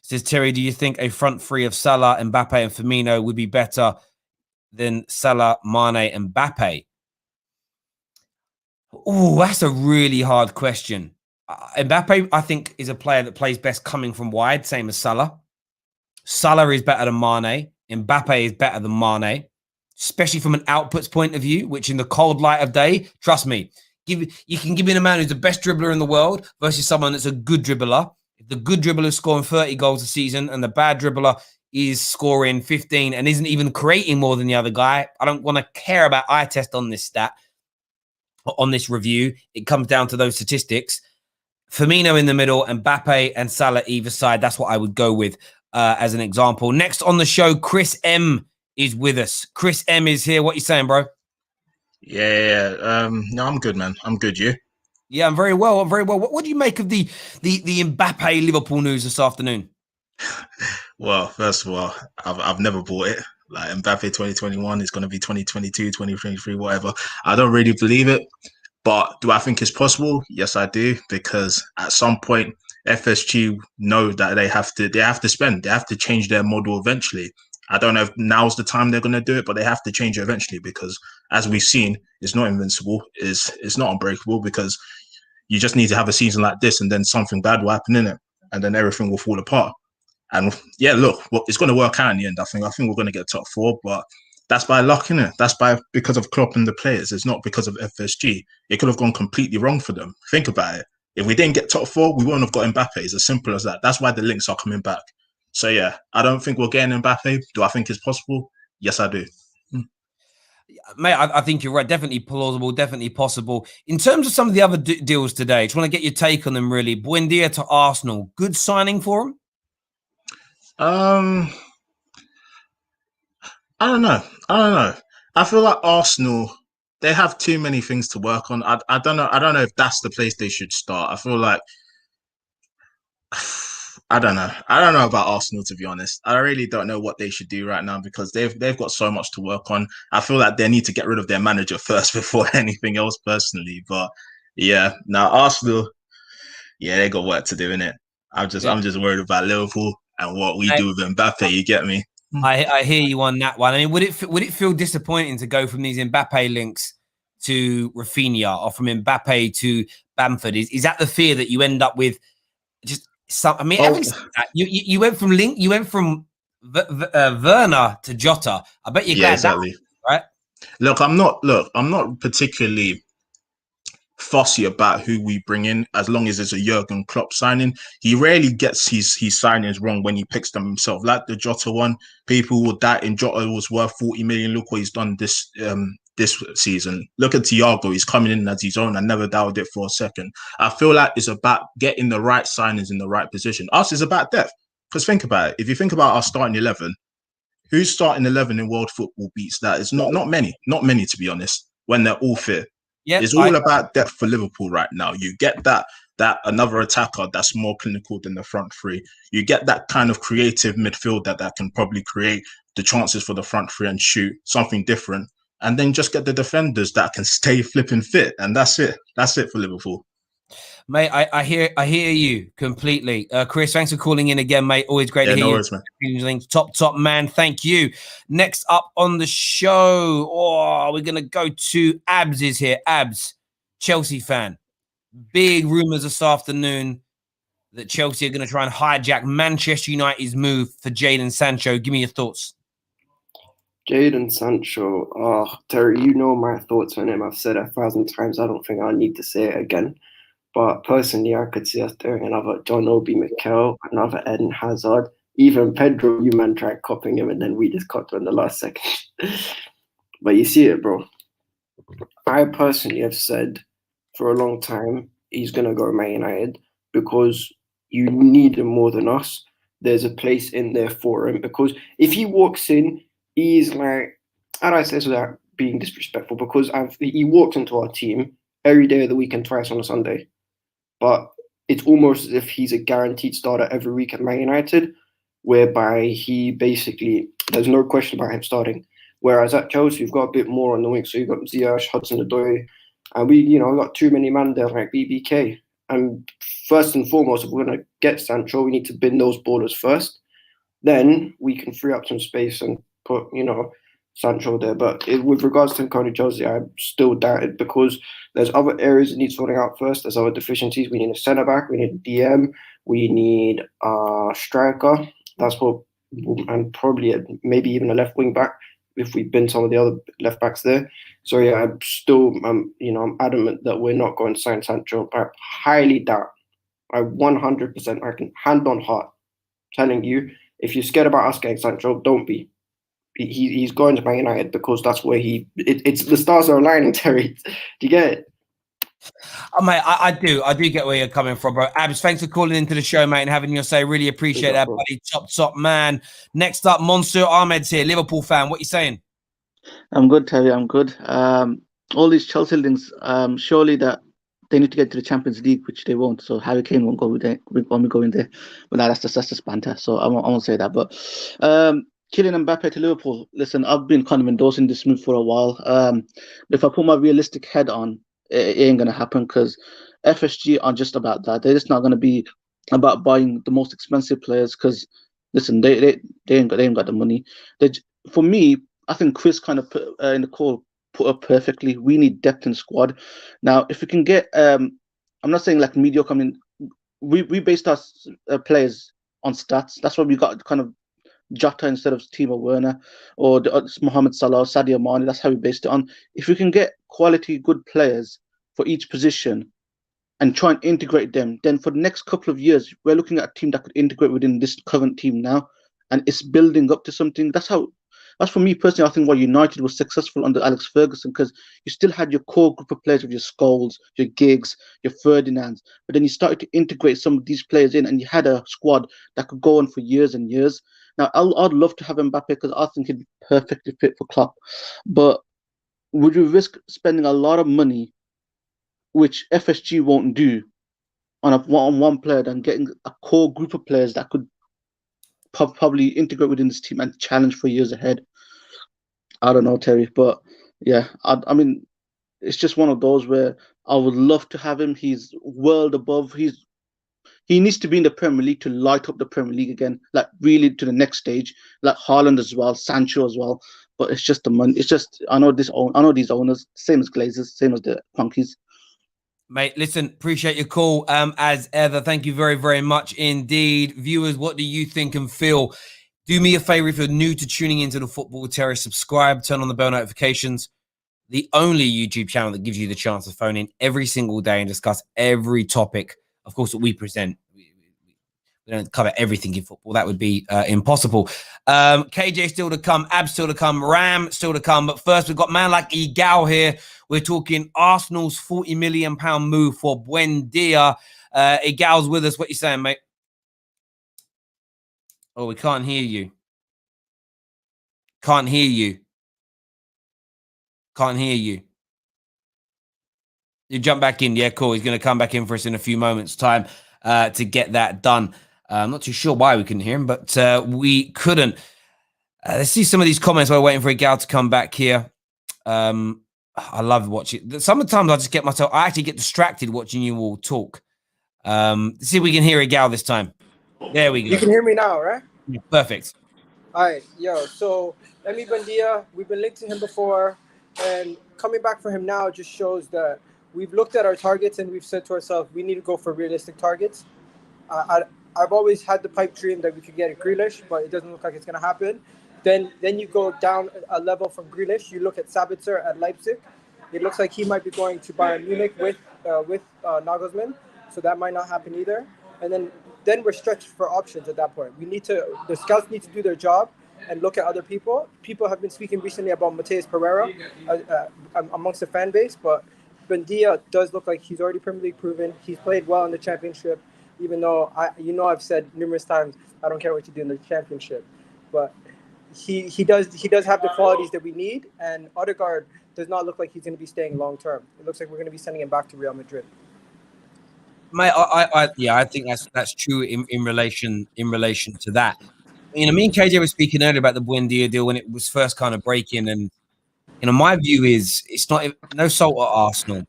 Says Terry, do you think a front three of Salah, Mbappe, and Firmino would be better than Salah, Mane, and Mbappe? Oh, that's a really hard question. Mbappe, I think, is a player that plays best coming from wide, same as Salah. Salah is better than Mane. Mbappe is better than Mane, especially from an outputs point of view, which in the cold light of day, trust me, you can give me a man who's the best dribbler in the world versus someone that's a good dribbler. If the good dribbler is scoring 30 goals a season and the bad dribbler is scoring 15 and isn't even creating more than the other guy, I don't want to care about eye test on this stat, on this review. It comes down to those statistics. Firmino in the middle, Mbappe and Salah either side. That's what I would go with as an example. Next on the show, Chris M is with us. Chris M is here. What you saying, bro? Yeah. No, I'm good, man. I'm good. You? Yeah, I'm very well. I'm very well. What do you make of the Mbappe Liverpool news this afternoon? Well, first of all, I've never bought it. Like Mbappe 2021 is going to be 2022, 2023, whatever. I don't really believe it. But do I think it's possible? Yes, I do. Because at some point, FSG know that they have to spend. They have to change their model eventually. I don't know if now's the time they're going to do it, but they have to change it eventually because, as we've seen, it's not invincible. It's not unbreakable because you just need to have a season like this and then something bad will happen in it and then everything will fall apart. And yeah, look, it's going to work out in the end. I think we're going to get top four, but that's by luck, innit? That's because of Klopp and the players. It's not because of FSG. It could have gone completely wrong for them. Think about it. If we didn't get top four, we wouldn't have got Mbappe. It's as simple as that. That's why the links are coming back. So yeah, I don't think we're getting Mbappe. Do I think it's possible? Yes, I do. Mate, I think you're right. Definitely plausible, definitely possible. In terms of some of the other deals today, just want to get your take on them, really. Buendia to Arsenal. Good signing for him? I don't know. I feel like Arsenal, they have too many things to work on. I don't know. I don't know if that's the place they should start. I feel like I don't know. I don't know about Arsenal, to be honest. I really don't know what they should do right now because they've got so much to work on. I feel like they need to get rid of their manager first before anything else, personally. But yeah, now Arsenal, yeah, they got work to do, innit? I'm just worried about Liverpool and what we do with Mbappe. You get me? I hear you on that one. I mean, would it feel disappointing to go from these Mbappe links to Rafinha or from Mbappe to Bamford? Is that the fear that you end up with? Just some. I mean, having said that, you went from Werner to Jota. I bet you're glad exactly. That, right? Look, I'm not particularly fussy about who we bring in as long as it's a Jurgen Klopp signing. He rarely gets his signings wrong when he picks them himself. Like the Jota one, people will doubt in Jota was worth 40 million. Look what he's done this season. Look at Thiago. He's coming in as his own. I never doubted it for a second. I feel like it's about getting the right signings in the right position. Us is about depth. Because think about it. If you think about our starting 11, who's starting 11 in world football beats that? It's not many, to be honest, when they're all fit. Yep, it's all about depth for Liverpool right now. You get that another attacker that's more clinical than the front three. You get that kind of creative midfielder that can probably create the chances for the front three and shoot something different. And then just get the defenders that can stay flipping fit. And that's it. That's it for Liverpool. Mate, I hear you completely. Chris, thanks for calling in again, mate. Always great to hear worries, you. Man. Top man. Thank you. Next up on the show, we're going to go to Abs is here. Abs, Chelsea fan. Big rumours this afternoon that Chelsea are going to try and hijack Manchester United's move for Jadon Sancho. Give me your thoughts. Jadon Sancho, Terry, you know my thoughts on him. I've said it 1,000 times. I don't think I need to say it again. But personally, I could see us doing another John Obi Mikel, another Eden Hazard, even Pedro. You man tried copying him, and then we just copped him in the last second. But you see it, bro. I personally have said for a long time he's gonna go Man United because you need him more than us. There's a place in there for him because if he walks in, he's like how do I say this without being disrespectful? Because he walked into our team every day of the week and twice on a Sunday, but it's almost as if he's a guaranteed starter every week at Man United, whereby he basically, there's no question about him starting. Whereas at Chelsea, you've got a bit more on the wing. So you've got Ziyech, Hudson-Odoi, and we got too many men there like BBK. And first and foremost, if we're going to get Sancho, we need to bin those ballers first. Then we can free up some space and put, Sancho there. But with regards to Cody Chelsea, I'm still doubted because there's other areas that need sorting out first. There's other deficiencies. We need a centre back. We need a DM. We need a striker. That's what, and probably maybe even a left wing back if we bin some of the other left backs there. So yeah, I'm adamant that we're not going to sign Sancho. I highly doubt. I 100%, I can hand on heart telling you, if you're scared about us getting Sancho, don't be. He's going to Man United because that's where it's the stars are aligning, Terry. Do you get it? Oh, mate, I do get where you're coming from, bro. Abs, thanks for calling into the show, mate, and having your say. Really appreciate that, buddy. Top man. Next up, Monsieur Ahmed's here, Liverpool fan. What you saying? I'm good, Terry. I'm good. All these Chelsea links, surely that they need to get to the Champions League, which they won't. So Harry Kane won't go there. Won't go in there. But that's just banter. So I won't say that. But Kylian Mbappe to Liverpool. Listen, I've been kind of endorsing this move for a while. If I put my realistic head on, it ain't gonna happen because FSG are just about that. They're just not gonna be about buying the most expensive players. Because listen, they ain't got the money. For me, I think Chris kind of put in the call put up perfectly. We need depth in squad. Now, if we can get, I'm not saying like mediocre. I mean, we based our players on stats. That's why we got kind of Jota instead of Timo Werner or Mohamed Salah, Sadio Mane. That's how we based it on. If we can get quality, good players for each position and try and integrate them, then for the next couple of years, we're looking at a team that could integrate within this current team now, and it's building up to something. That's for me personally. I think why United was successful under Alex Ferguson, because you still had your core group of players with your Scholes, your Giggs, your Ferdinands, but then you started to integrate some of these players in, and you had a squad that could go on for years and years. Now, I'd love to have Mbappe because I think he'd be perfectly fit for Klopp, but would you risk spending a lot of money, which FSG won't do, on a one player than getting a core group of players that could probably integrate within this team and challenge for years ahead? I don't know, Terry, but yeah, I mean, it's just one of those where I would love to have him. He's world above. He needs to be in the Premier League to light up the Premier League again, like really to the next stage, like Haaland as well, Sancho as well. But it's just the money. It's just I know these owners, same as Glazers, same as the Cronkies. Mate, listen, appreciate your call. As ever, thank you very, very much indeed. Viewers, what do you think and feel? Do me a favor, if you're new to tuning into the Football Terrace, subscribe, turn on the bell notifications. The only YouTube channel that gives you the chance to phone in every single day and discuss every topic, of course, that we present. We don't cover everything in football. That would be impossible. KJ still to come, Ab still to come, Ram still to come. But first, we've got man like Egal here. We're talking Arsenal's £40 million move for Buendia. Egal's with us. What you saying, mate? Oh, we can't hear you. Can't hear you. Can't hear you. You jump back in. Yeah, cool. He's going to come back in for us in a few moments' time to get that done. I'm not too sure why we couldn't hear him, but we couldn't. Let's see some of these comments while we're waiting for Egal to come back here. I love watching. Sometimes I actually get distracted watching you all talk. Let's see if we can hear Egal this time. There we go. You can hear me now, right? Yeah, perfect. All right, yo. So, Buendia, we've been linked to him before, and coming back for him now just shows that we've looked at our targets and we've said to ourselves, we need to go for realistic targets. I've always had the pipe dream that we could get a Grealish, but it doesn't look like it's going to happen. Then you go down a level from Grealish. You look at Sabitzer at Leipzig. It looks like he might be going to Bayern Munich with Nagelsmann, so that might not happen either. And then we're stretched for options at that point. The scouts need to do their job and look at other people. People have been speaking recently about Mateus Pereira amongst the fan base, but Buendia does look like he's already Premier League proven. He's played well in the Championship, even though I've said numerous times I don't care what you do in the Championship. But he does have the qualities that we need, and Odegaard does not look like he's going to be staying long term. It looks like we're going to be sending him back to Real Madrid. Mate, I think that's true in relation to that. You know, me and KJ were speaking earlier about the Buendia deal when it was first kind of breaking, and you know, my view is it's not no salt at Arsenal.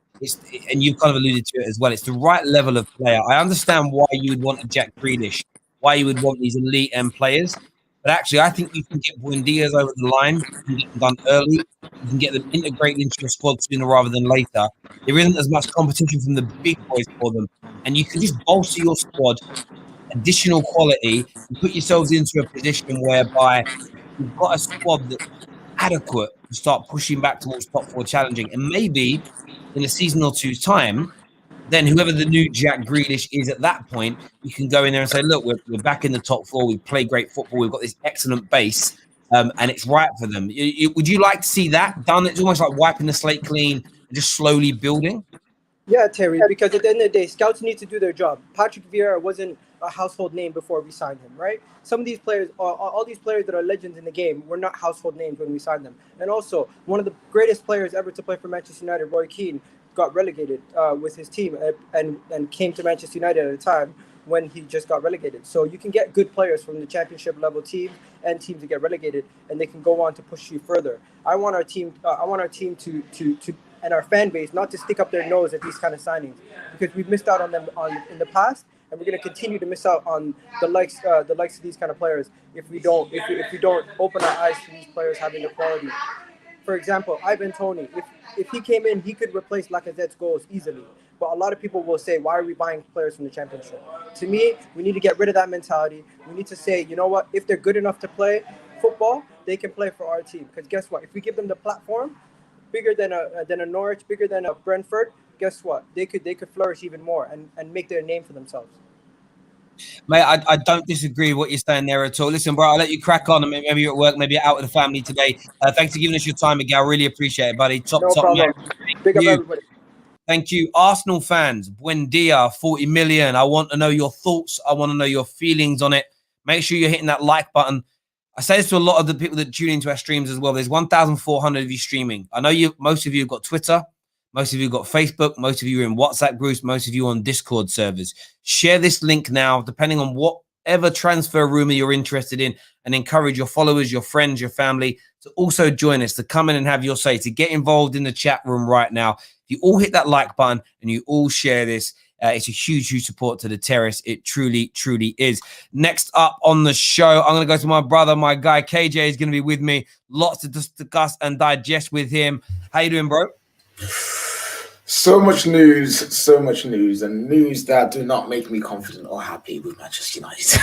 And you've kind of alluded to it as well. It's the right level of player. I understand why you would want a Jack Grealish, why you would want these elite end players, but actually, I think you can get Buendias over the line. You can get them done early. You can get them integrated into your squad sooner rather than later. There isn't as much competition from the big boys for them, and you can just bolster your squad, additional quality, and put yourselves into a position whereby you've got a squad that's adequate to start pushing back towards top four challenging. And maybe in a season or two's time, then whoever the new Jack Grealish is at that point, you can go in there and say, look, we're back in the top four. We play great football. We've got this excellent base, and it's right for them. Would you like to see that done? It's almost like wiping the slate clean and just slowly building. Yeah, Terry, because at the end of the day, scouts need to do their job. Patrick Vieira wasn't a household name before we signed him, right? Some of these players, all these players that are legends in the game, were not household names when we signed them. And also, one of the greatest players ever to play for Manchester United, Roy Keane, got relegated with his team and came to Manchester United at a time when he just got relegated. So you can get good players from the championship level team and teams that get relegated, and they can go on to push you further. I want our team to and our fan base not to stick up their nose at these kind of signings, because we've missed out on them in the past, and we're going to continue to miss out on the likes of these kind of players if we don't open our eyes to these players having the quality. For example, Ivan Toney, if he came in, he could replace Lacazette's goals easily. But a lot of people will say, why are we buying players from the championship? To me, we need to get rid of that mentality. We need to say, you know what, if they're good enough to play football, they can play for our team. Because guess what? If we give them the platform, bigger than a Norwich, bigger than a Brentford, guess what? They could flourish even more and make their name for themselves. Mate, I don't disagree with what you're saying there at all. Listen, bro, I'll let you crack on. Maybe you're at work, maybe you're out with the family today. Thanks for giving us your time, Miguel. Really appreciate it, buddy. Top problem. man. Big up everybody. Thank you. Arsenal fans, Buendia, 40 million. I want to know your thoughts. I want to know your feelings on it. Make sure you're hitting that like button. I say this to a lot of the people that tune into our streams as well. There's 1,400 of you streaming. I know most of you have got Twitter. Most of you have got Facebook. Most of you are in WhatsApp groups. Most of you on Discord servers. Share this link now, depending on whatever transfer rumor you're interested in, and encourage your followers, your friends, your family to also join us, to come in and have your say, to get involved in the chat room right now. If you all hit that like button and you all share this, it's a huge support to the Terrace. It truly is. Next up on the show, I'm going to go to my brother, my guy. KJ is going to be with me. Lots to discuss and digest with him. How you doing, bro? So much news, and news that do not make me confident or happy with Manchester United.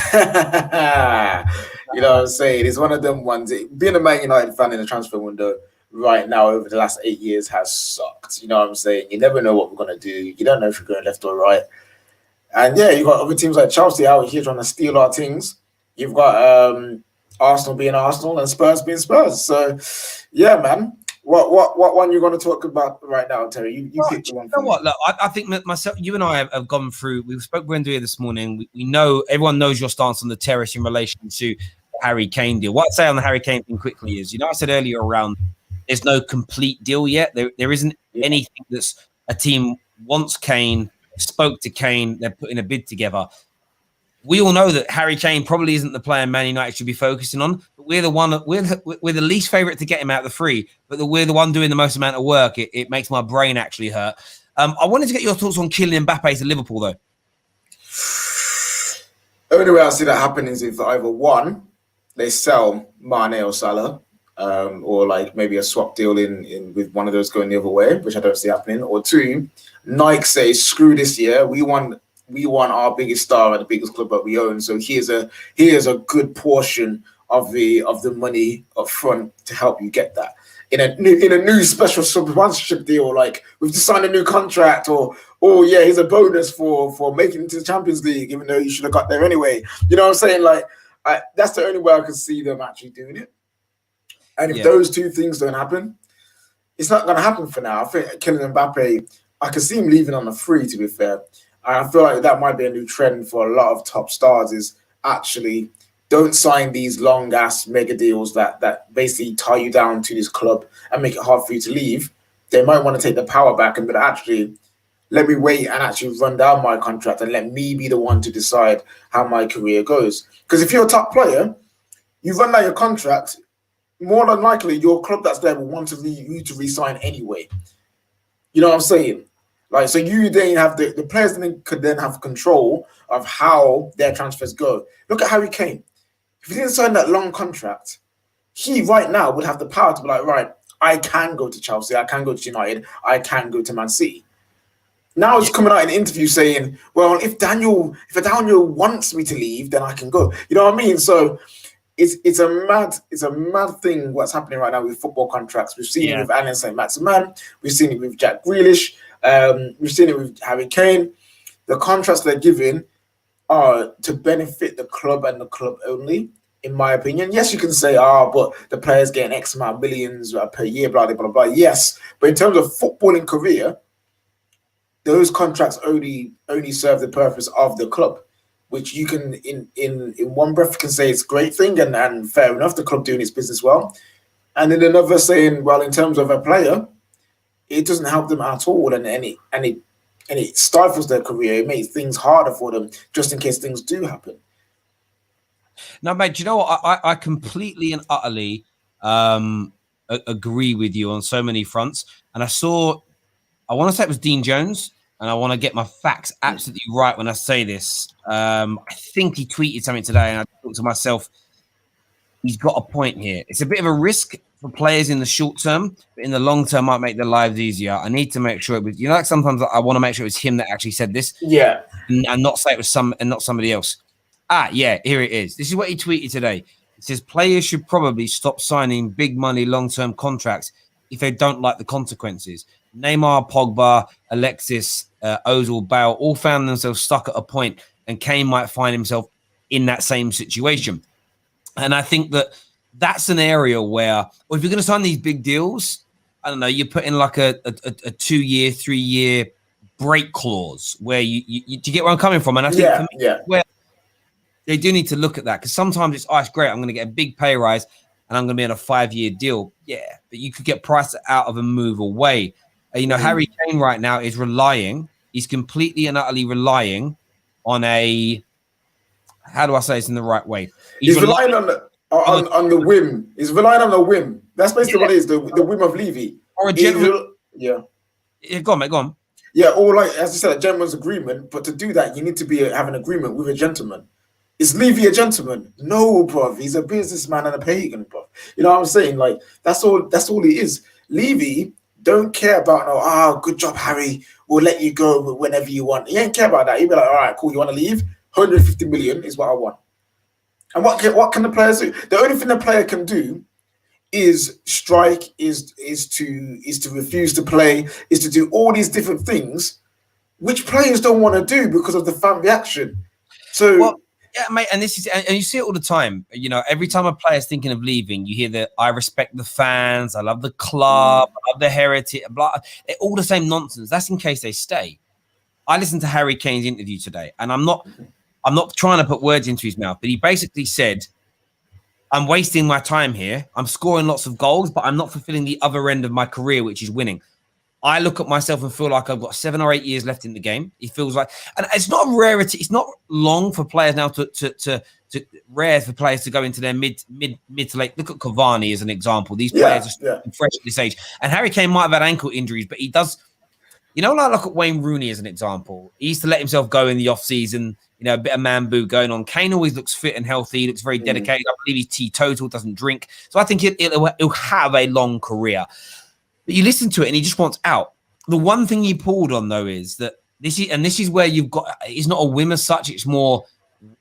You know what I'm saying? It's one of them ones. Being a Man United fan in the transfer window right now over the last 8 years has sucked. You know what I'm saying? You never know what we're going to do. You don't know if you're going left or right. And yeah, you've got other teams like Chelsea out here trying to steal our things. You've got Arsenal being Arsenal and Spurs being Spurs. So yeah, man. What one you're going to talk about right now, Terry? You pick the one. You know what? Look, I think myself, you and I have gone through. We spoke Buendia this morning. We know everyone knows your stance on the Terrace in relation to the Harry Kane deal. What I'd say on the Harry Kane thing quickly is, you know, I said earlier around there's no complete deal yet. There isn't anything that's a team wants Kane, spoke to Kane, they're putting a bid together. We all know that Harry Kane probably isn't the player Man United should be focusing on, but we're the least favourite to get him out of the free, but we're the one doing the most amount of work. It makes my brain actually hurt. I wanted to get your thoughts on Kylian Mbappe to Liverpool, though. Only way I see that happening is if either one, they sell Mane or Salah, or like maybe a swap deal in with one of those going the other way, which I don't see happening, or two, Nike say, screw this year, we want our biggest star at the biggest club that we own. So here's a good portion of the money up front to help you get that. In a new special sponsorship deal, like we've just signed a new contract, or yeah, here's a bonus for making it to the Champions League, even though you should have got there anyway. You know what I'm saying? Like that's the only way I can see them actually doing it. And if those two things don't happen, it's not going to happen for now. I think Kylian Mbappe, I can see him leaving on the free, to be fair. I feel like that might be a new trend for a lot of top stars, is actually don't sign these long ass mega deals that basically tie you down to this club and make it hard for you to leave. They might want to take the power back and be like, actually, let me wait and actually run down my contract and let me be the one to decide how my career goes. Because if you're a top player, you run down your contract, more than likely your club that's there will want you to resign anyway. You know what I'm saying? Like, so you then have the players then could then have control of how their transfers go. Look at Harry Kane. If he didn't sign that long contract, he right now would have the power to be like, right, I can go to Chelsea, I can go to United, I can go to Man City. Now it's coming out in an interview saying, well, if Daniel wants me to leave, then I can go. You know what I mean? So it's a mad thing what's happening right now with football contracts. We've seen it with Alan Saint-Maximin, we've seen it with Jack Grealish, we've seen it with Harry Kane. The contracts they're giving are to benefit the club and the club only, in my opinion. Yes, you can say, but the player's getting X amount of millions per year, blah, blah, blah, blah. Yes, but in terms of footballing career, those contracts only serve the purpose of the club, which you can, in one breath, can say it's a great thing and fair enough, the club doing its business well. And in another saying, well, in terms of a player, it doesn't help them at all, and it stifles their career. It makes things harder for them, just in case things do happen. No, mate, do you know what? I completely and utterly agree with you on so many fronts. And I want to say it was Dean Jones, and I want to get my facts absolutely right when I say this. I think he tweeted something today, and I thought to myself, he's got a point here. It's a bit of a risk for players in the short term, but in the long term might make their lives easier. I need to make sure it was, like sometimes I want to make sure it was him that actually said this. Yeah. And not say it was not somebody else. Yeah, here it is. This is what he tweeted today. It says players should probably stop signing big money long-term contracts if they don't like the consequences. Neymar, Pogba, Alexis, Ozil, Bale all found themselves stuck at a point, and Kane might find himself in that same situation. And I think that's an area where, if you're going to sign these big deals, I don't know, you put in like a 2-year, 3-year break clause where you get where I'm coming from. And I think for me, where they do need to look at that, because sometimes it's great, I'm going to get a big pay rise and I'm going to be on a 5-year deal. Yeah, but you could get priced out of a move away. Harry Kane right now is he's completely and utterly relying on how do I say this in the right way? He's relying on the whim. He's relying on the whim. That's basically what it is, the whim of Levy. Or a gentleman. Yeah, go on, mate, go on. Yeah, or like, as I said, a gentleman's agreement. But to do that, you need to have an agreement with a gentleman. Is Levy a gentleman? No, bruv. He's a businessman and a pagan, bruv. You know what I'm saying? Like, that's all he is. Levy don't care about, good job, Harry. We'll let you go whenever you want. He ain't care about that. He'll be like, all right, cool. You want to leave? 150 million is what I want. And what can the players do? The only thing the player can do is strike, is to refuse to play, is to do all these different things, which players don't want to do because of the fan reaction. So. Yeah, mate, and you see it all the time. Every time a player's thinking of leaving, you hear that I respect the fans, I love the club, I love the heritage, blah. They're all the same nonsense. That's in case they stay. I listened to Harry Kane's interview today, and I'm not trying to put words into his mouth, but he basically said, I'm wasting my time here. I'm scoring lots of goals, but I'm not fulfilling the other end of my career, which is winning. I look at myself and feel like I've got 7 or 8 years left in the game. It feels like, and it's not a rarity. It's not long for players now rare for players to go into their mid to late. Look at Cavani as an example. These players are fresh at this age. And Harry Kane might have had ankle injuries, but he does, like look at Wayne Rooney as an example. He used to let himself go in the off season, a bit of man-boo going on. Kane always looks fit and healthy. He looks very dedicated. I believe he's teetotal, doesn't drink. So I think he'll have a long career. But you listen to it and he just wants out. The one thing he pulled on, though, is that this is where you've got, it's not a whim as such, it's more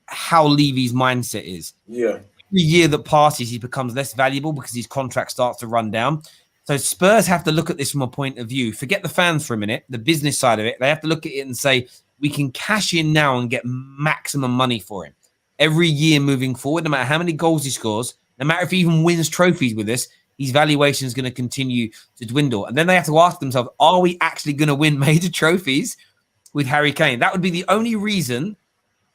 how Levy's mindset is. Yeah. Every year that passes, he becomes less valuable because his contract starts to run down. So Spurs have to look at this from a point of view. Forget the fans for a minute, the business side of it. They have to look at it and say, we can cash in now and get maximum money for him. Every year moving forward, no matter how many goals he scores, no matter if he even wins trophies with us, his valuation is going to continue to dwindle. And then they have to ask themselves, are we actually going to win major trophies with Harry Kane? That would be the only reason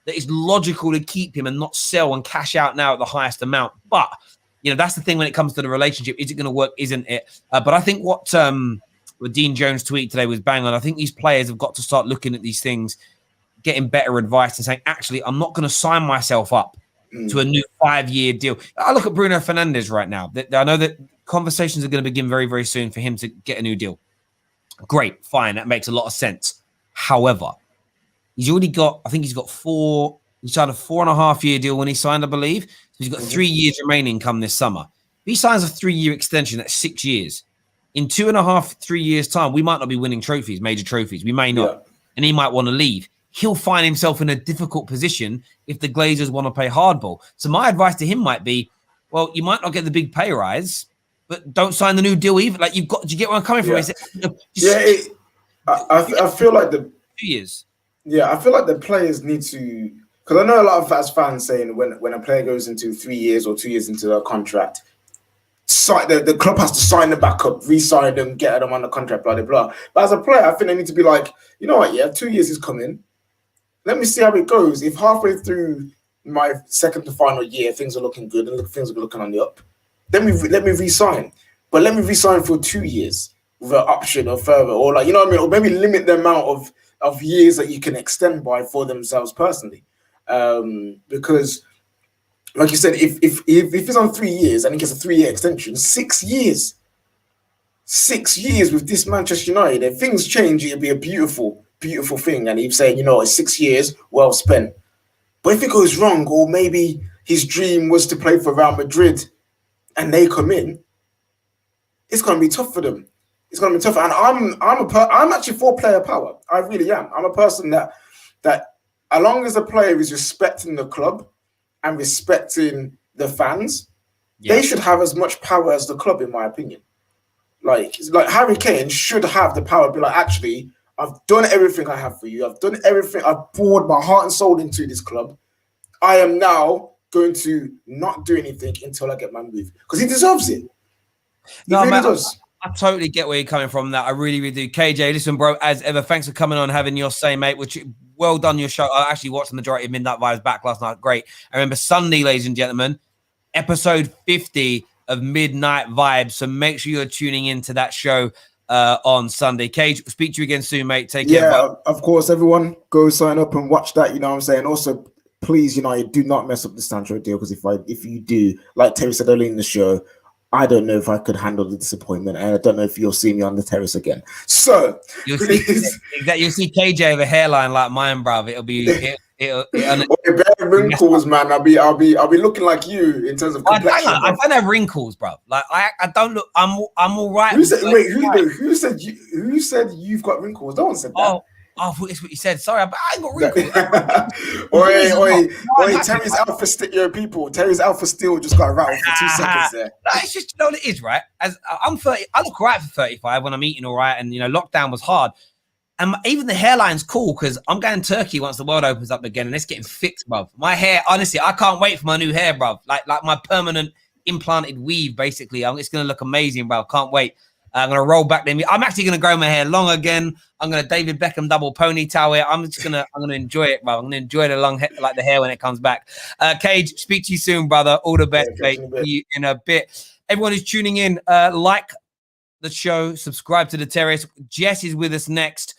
that it's logical to keep him and not sell and cash out now at the highest amount. But, that's the thing when it comes to the relationship. Is it going to work? Isn't it? But I think what Dean Jones' tweet today was bang on. I think these players have got to start looking at these things, getting better advice and saying, actually, I'm not going to sign myself up to a new 5-year deal. I look at Bruno Fernandes right now. I know that conversations are going to begin very, very soon for him to get a new deal. Great, fine. That makes a lot of sense. However, he's already got, I think he's got he signed a 4.5-year deal when he signed, I believe. So he's got 3 years remaining come this summer. If he signs a 3-year extension, that's 6 years. In 2.5, 3 years' time, we might not be winning trophies, major trophies. We may not. Yeah. And he might want to leave. He'll find himself in a difficult position if the Glazers want to play hardball. So my advice to him might be, well, you might not get the big pay rise, but don't sign the new deal either. Like, do you get where I'm coming from? I feel like 2 years. Yeah, I feel like the players need to, because I know a lot of fans saying when a player goes into 3 years or 2 years into a contract, the club has to sign them back up, re-sign them, get them on the contract, blah, blah, blah. But as a player, I think they need to be like, you know what, 2 years is coming. Let me see how it goes. If halfway through my second to final year, things are looking good and things are looking on the up, let me re-sign. But let me re-sign for 2 years with an option or further, or like, you know what I mean? Or maybe limit the amount of years that you can extend by for themselves personally. Because, like you said, if it's on 3 years and he gets a 3-year extension, 6 years. 6 years with this Manchester United, if things change, it'll be a beautiful thing. And he's saying, it's 6 years, well spent. But if it goes wrong, or maybe his dream was to play for Real Madrid and they come in, it's going to be tough for them. It's going to be tough. And I'm actually for player power. I really am. I'm a person that as long as the player is respecting the club and respecting the fans, they should have as much power as the club, in my opinion. Like Harry Kane should have the power to be like, actually, I've done everything I have for you. I've done everything. I've poured my heart and soul into this club. I am now going to not do anything until I get my move, because he deserves it. He really does. I totally get where you're coming from. That I really, really do. KJ, listen, bro. As ever, thanks for coming on, having your say, mate. Which well done your show. I actually watched the majority of Midnight Vibes back last night. Great. I remember Sunday, ladies and gentlemen, episode 50 of Midnight Vibes. So make sure you're tuning into that show on Sunday. Cage, speak to you again soon, mate. Take care. Yeah, of course, everyone go sign up and watch that. You know what I'm saying? Also, please, do not mess up the Sancho deal, because if you do, like Terry said earlier in the show, I don't know if I could handle the disappointment, and I don't know if you'll see me on the terrace again. So you'll see KJ with a hairline like mine, bruv. It'll be bare wrinkles, man. I'll be looking like you in terms of complexion. I don't have wrinkles, bruv. Like I don't look. I'm all right. Who said you've got wrinkles? No one said that. Oh, I thought that's what you said. Sorry, but I ain't got wrinkles. Terry's Alpha Steel people. Terry's Alpha Steel just got rattled for 2 seconds there. It's just, what it is, right? As I'm 30, I look all right for 35 when I'm eating all right, and lockdown was hard. And even the hairline's cool, because I'm going Turkey once the world opens up again, and it's getting fixed, bruv. My hair, honestly, I can't wait for my new hair, bruv. Like my permanent implanted weave, basically. It's going to look amazing, bruv. Can't wait. I'm going to roll back them. I'm actually going to grow my hair long again. I'm going to David Beckham double ponytail it. I'm going to enjoy it, bro. I'm going to enjoy the long hair, like the hair when it comes back. Cage, speak to you soon, brother. All the best, mate. See you in a bit. Everyone who's tuning in, like the show, subscribe to the Terrace. Jess is with us next.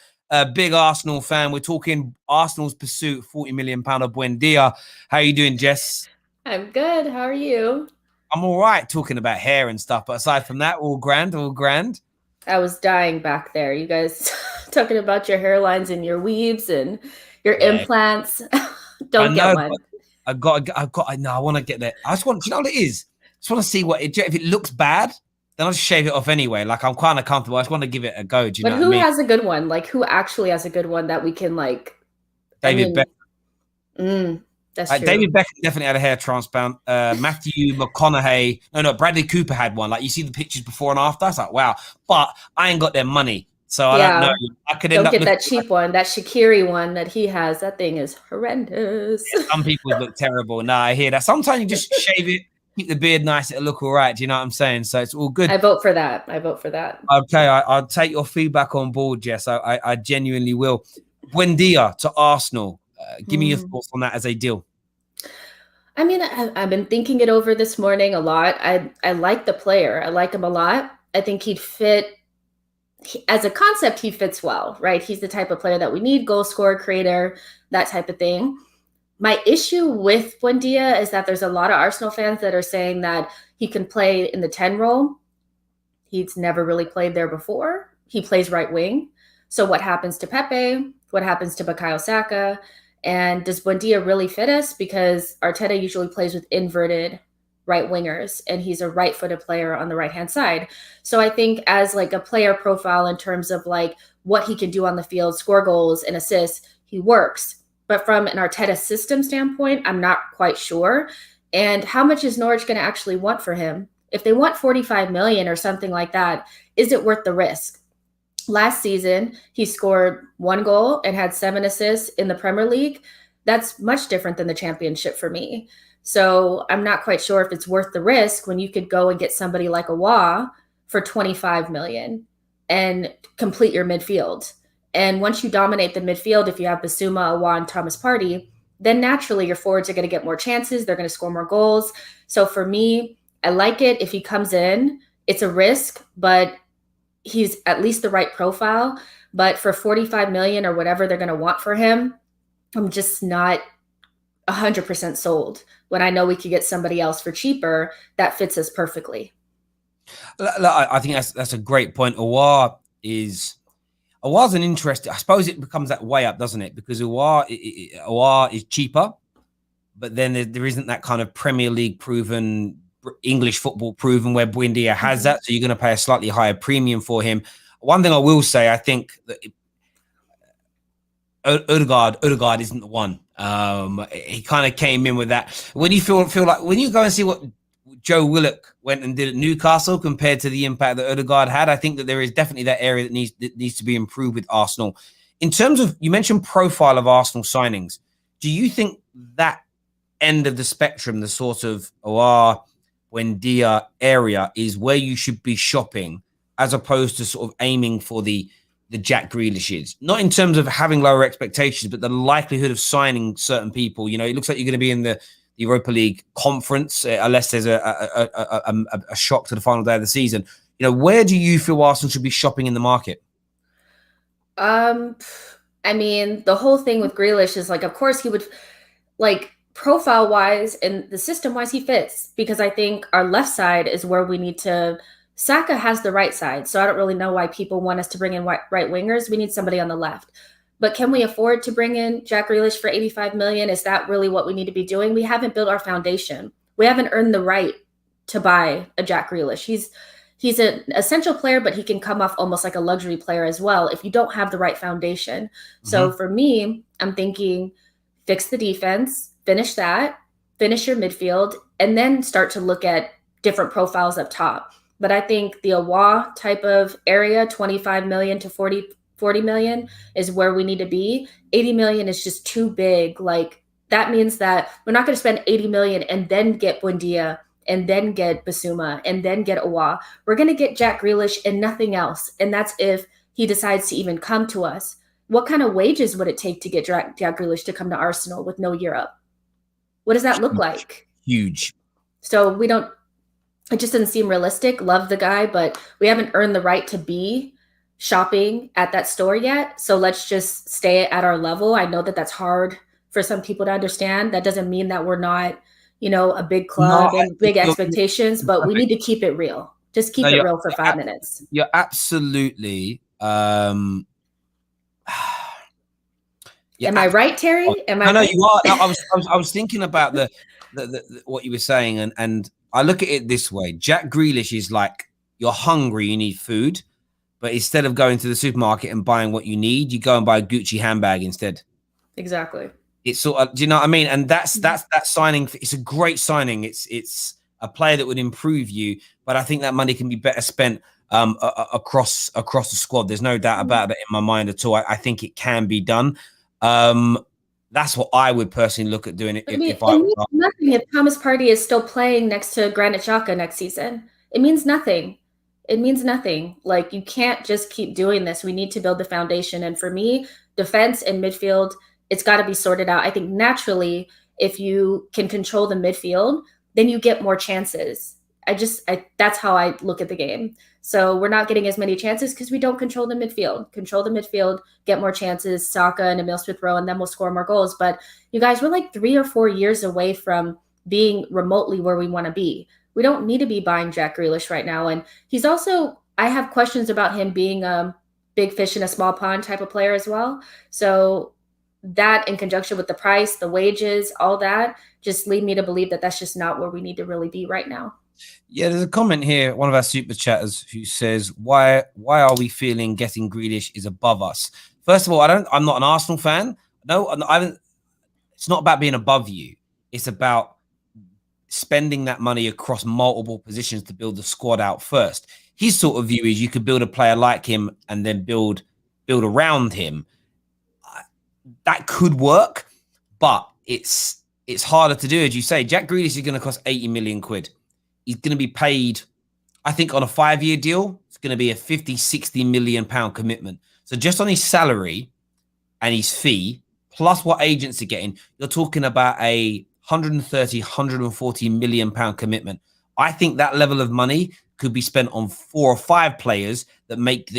Big Arsenal fan. We're talking Arsenal's pursuit, £40 million of Buendia. How are you doing, Jess? I'm good. How are you? I'm all right, talking about hair and stuff, but aside from that, all grand, all grand. I was dying back there. You guys talking about your hairlines and your weaves and your implants. Don't get one. I want to get that. I just want, do you know what it is? I just want to see if it looks bad, then I'll just shave it off anyway. Like, I'm kind of comfortable. I just want to give it a go. Do you know what I mean? Who has a good one? Like, who actually has a good one that we can, like... David Beckham. That's true. David Beckham definitely had a hair transplant. Matthew McConaughey. No, Bradley Cooper had one. Like, you see the pictures before and after. It's like, wow. But I ain't got their money. So I don't know. I could end up get that cheap one. That Shaqiri one that he has. That thing is horrendous. Yeah, some people look terrible. Nah, I hear that. Sometimes you just shave it, keep the beard nice, it'll look all right. Do you know what I'm saying? So it's all good. I vote for that. Okay, I'll take your feedback on board, Jess. I genuinely will. Buendia to Arsenal. Give me your thoughts on that as a deal. I mean, I've been thinking it over this morning a lot. I like the player. I like him a lot. I think he'd fit as a concept. He fits well, right? He's the type of player that we need, goal scorer, creator, that type of thing. My issue with Buendia is that there's a lot of Arsenal fans that are saying that he can play in the 10 role. He's never really played there before. He plays right wing. So what happens to Pepe? What happens to Bukayo Saka? And does Buendia really fit us? Because Arteta usually plays with inverted right wingers, and he's a right-footed player on the right-hand side. So I think as like a player profile in terms of like what he can do on the field, score goals and assists, he works. But from an Arteta system standpoint, I'm not quite sure. And how much is Norwich going to actually want for him? If they want 45 million or something like that, is it worth the risk? Last season, he scored 1 goal and had 7 assists in the Premier League. That's much different than the Championship for me. So I'm not quite sure if it's worth the risk when you could go and get somebody like Awa for 25 million and complete your midfield. And once you dominate the midfield, if you have Basuma, Awa, and Thomas Partey, then naturally your forwards are going to get more chances. They're going to score more goals. So for me, I like it. If he comes in, it's a risk, but he's at least the right profile. But for 45 million or whatever they're going to want for him, I'm just not 100% sold when I know we could get somebody else for cheaper that fits us perfectly. I think that's a great point. Awa's an interesting. I suppose it becomes that way up, doesn't it? Because Awa is cheaper, but then there isn't that kind of Premier League proven, English football proven where Buendia has that. So you're going to pay a slightly higher premium for him. One thing I will say, I think that Odegaard isn't the one. He kind of came in with that. When you feel like when you go and see what Joe Willock went and did at Newcastle compared to the impact that Odegaard had, I think that there is definitely that area that needs to be improved with Arsenal. In terms of, you mentioned profile of Arsenal signings, do you think that end of the spectrum, the sort of Buendia area, is where you should be shopping as opposed to sort of aiming for the Jack Grealishes? Not in terms of having lower expectations, but the likelihood of signing certain people. You know, it looks like you're going to be in the Europa League conference unless there's a shock to the final day of the season. You know, where do you feel Arsenal should be shopping in the market? I mean, the whole thing with Grealish is like, of course he would, like, profile wise and the system wise, he fits, because I think our left side is where we need to. Saka has the right side, so I don't really know why people want us to bring in right wingers. We need somebody on the left. But can we afford to bring in Jack Grealish for 85 million? Is that really what we need to be doing? We haven't built our foundation. We haven't earned the right to buy a Jack Grealish. He's an essential player, but he can come off almost like a luxury player as well if you don't have the right foundation. So for me, I'm thinking fix the defense, finish that, finish your midfield, and then start to look at different profiles up top. But I think the Awa type of area, 25 million to 40 million, is where we need to be. 80 million is just too big. Like, that means that we're not going to spend 80 million and then get Buendia and then get Basuma and then get Awa. We're going to get Jack Grealish and nothing else. And that's if he decides to even come to us. What kind of wages would it take to get Jack Grealish to come to Arsenal with no Europe? What does that look like? Huge. So it just doesn't seem realistic. Love the guy, but we haven't earned the right to be shopping at that store yet. So let's just stay at our level. I know that that's hard for some people to understand. That doesn't mean that we're not, a big club and big expectations, but we need to keep it real. Just keep it real for 5 minutes. You're absolutely. Am I right, Terry? No, you are. No, I was thinking about the what you were saying, and I look at it this way. Jack Grealish is like, you're hungry, you need food, but instead of going to the supermarket and buying what you need, you go and buy a Gucci handbag instead. Exactly. It's sort of, do you know what I mean? And that's that signing. It's a great signing. It's a player that would improve you, but I think that money can be better spent across the squad. There's no doubt about that in my mind at all. I think it can be done. That's what I would personally look at doing it. It means nothing if Thomas Partey is still playing next to Granit Xhaka next season. It means nothing. It means nothing. Like, you can't just keep doing this. We need to build the foundation. And for me, defense and midfield It's got to be sorted out. I think naturally, if you can control the midfield, then you get more chances. That's how I look at the game. So we're not getting as many chances because we don't control the midfield. Control the midfield, get more chances, Saka and Emil Smith-Rowe, and then we'll score more goals. But you guys, we're like 3 or 4 years away from being remotely where we want to be. We don't need to be buying Jack Grealish right now. And he's also, I have questions about him being a big fish in a small pond type of player as well. So that in conjunction with the price, the wages, all that just lead me to believe that that's just not where we need to really be right now. Yeah, there's a comment here, one of our super chatters who says, why are we feeling getting Grealish is above us? First of all, I'm not an Arsenal fan. No, I haven't. It's not about being above you. It's about spending that money across multiple positions to build the squad out first. His sort of view is you could build a player like him and then build around him. That could work, but it's harder to do, as you say. Jack Grealish is going to cost 80 million quid. He's going to be paid, I think, on a 5-year deal. It's going to be a 50, 60 million pound commitment. So just on his salary and his fee, plus what agents are getting, you're talking about a 130, 140 million pound commitment. I think that level of money could be spent on 4 or 5 players that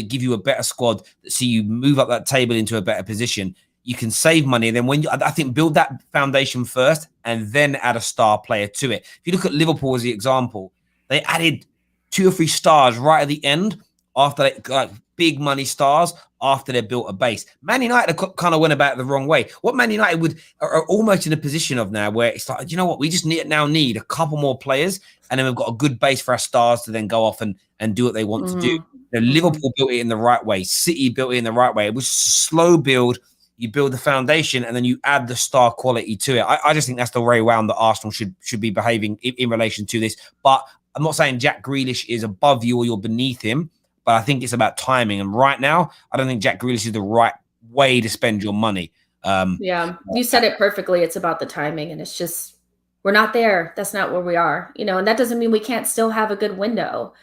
give you a better squad, that see you move up that table into a better position. You can save money. And then I think build that foundation first and then add a star player to it. If you look at Liverpool as the example, they added 2 or 3 stars right at the end after they got big money stars after they built a base. Man United kind of went about it the wrong way. What Man United are almost in a position of now where it's like, you know what, we just need a couple more players and then we've got a good base for our stars to then go off and do what they want to do. Liverpool built it in the right way. City built it in the right way. It was a slow build. You build the foundation and then you add the star quality to it. I just think that's the way around that Arsenal should be behaving in relation to this. But I'm not saying Jack Grealish is above you or you're beneath him, but I think it's about timing. And right now, I don't think Jack Grealish is the right way to spend your money. Yeah, you said it perfectly. It's about the timing, and it's just we're not there. That's not where we are, and that doesn't mean we can't still have a good window.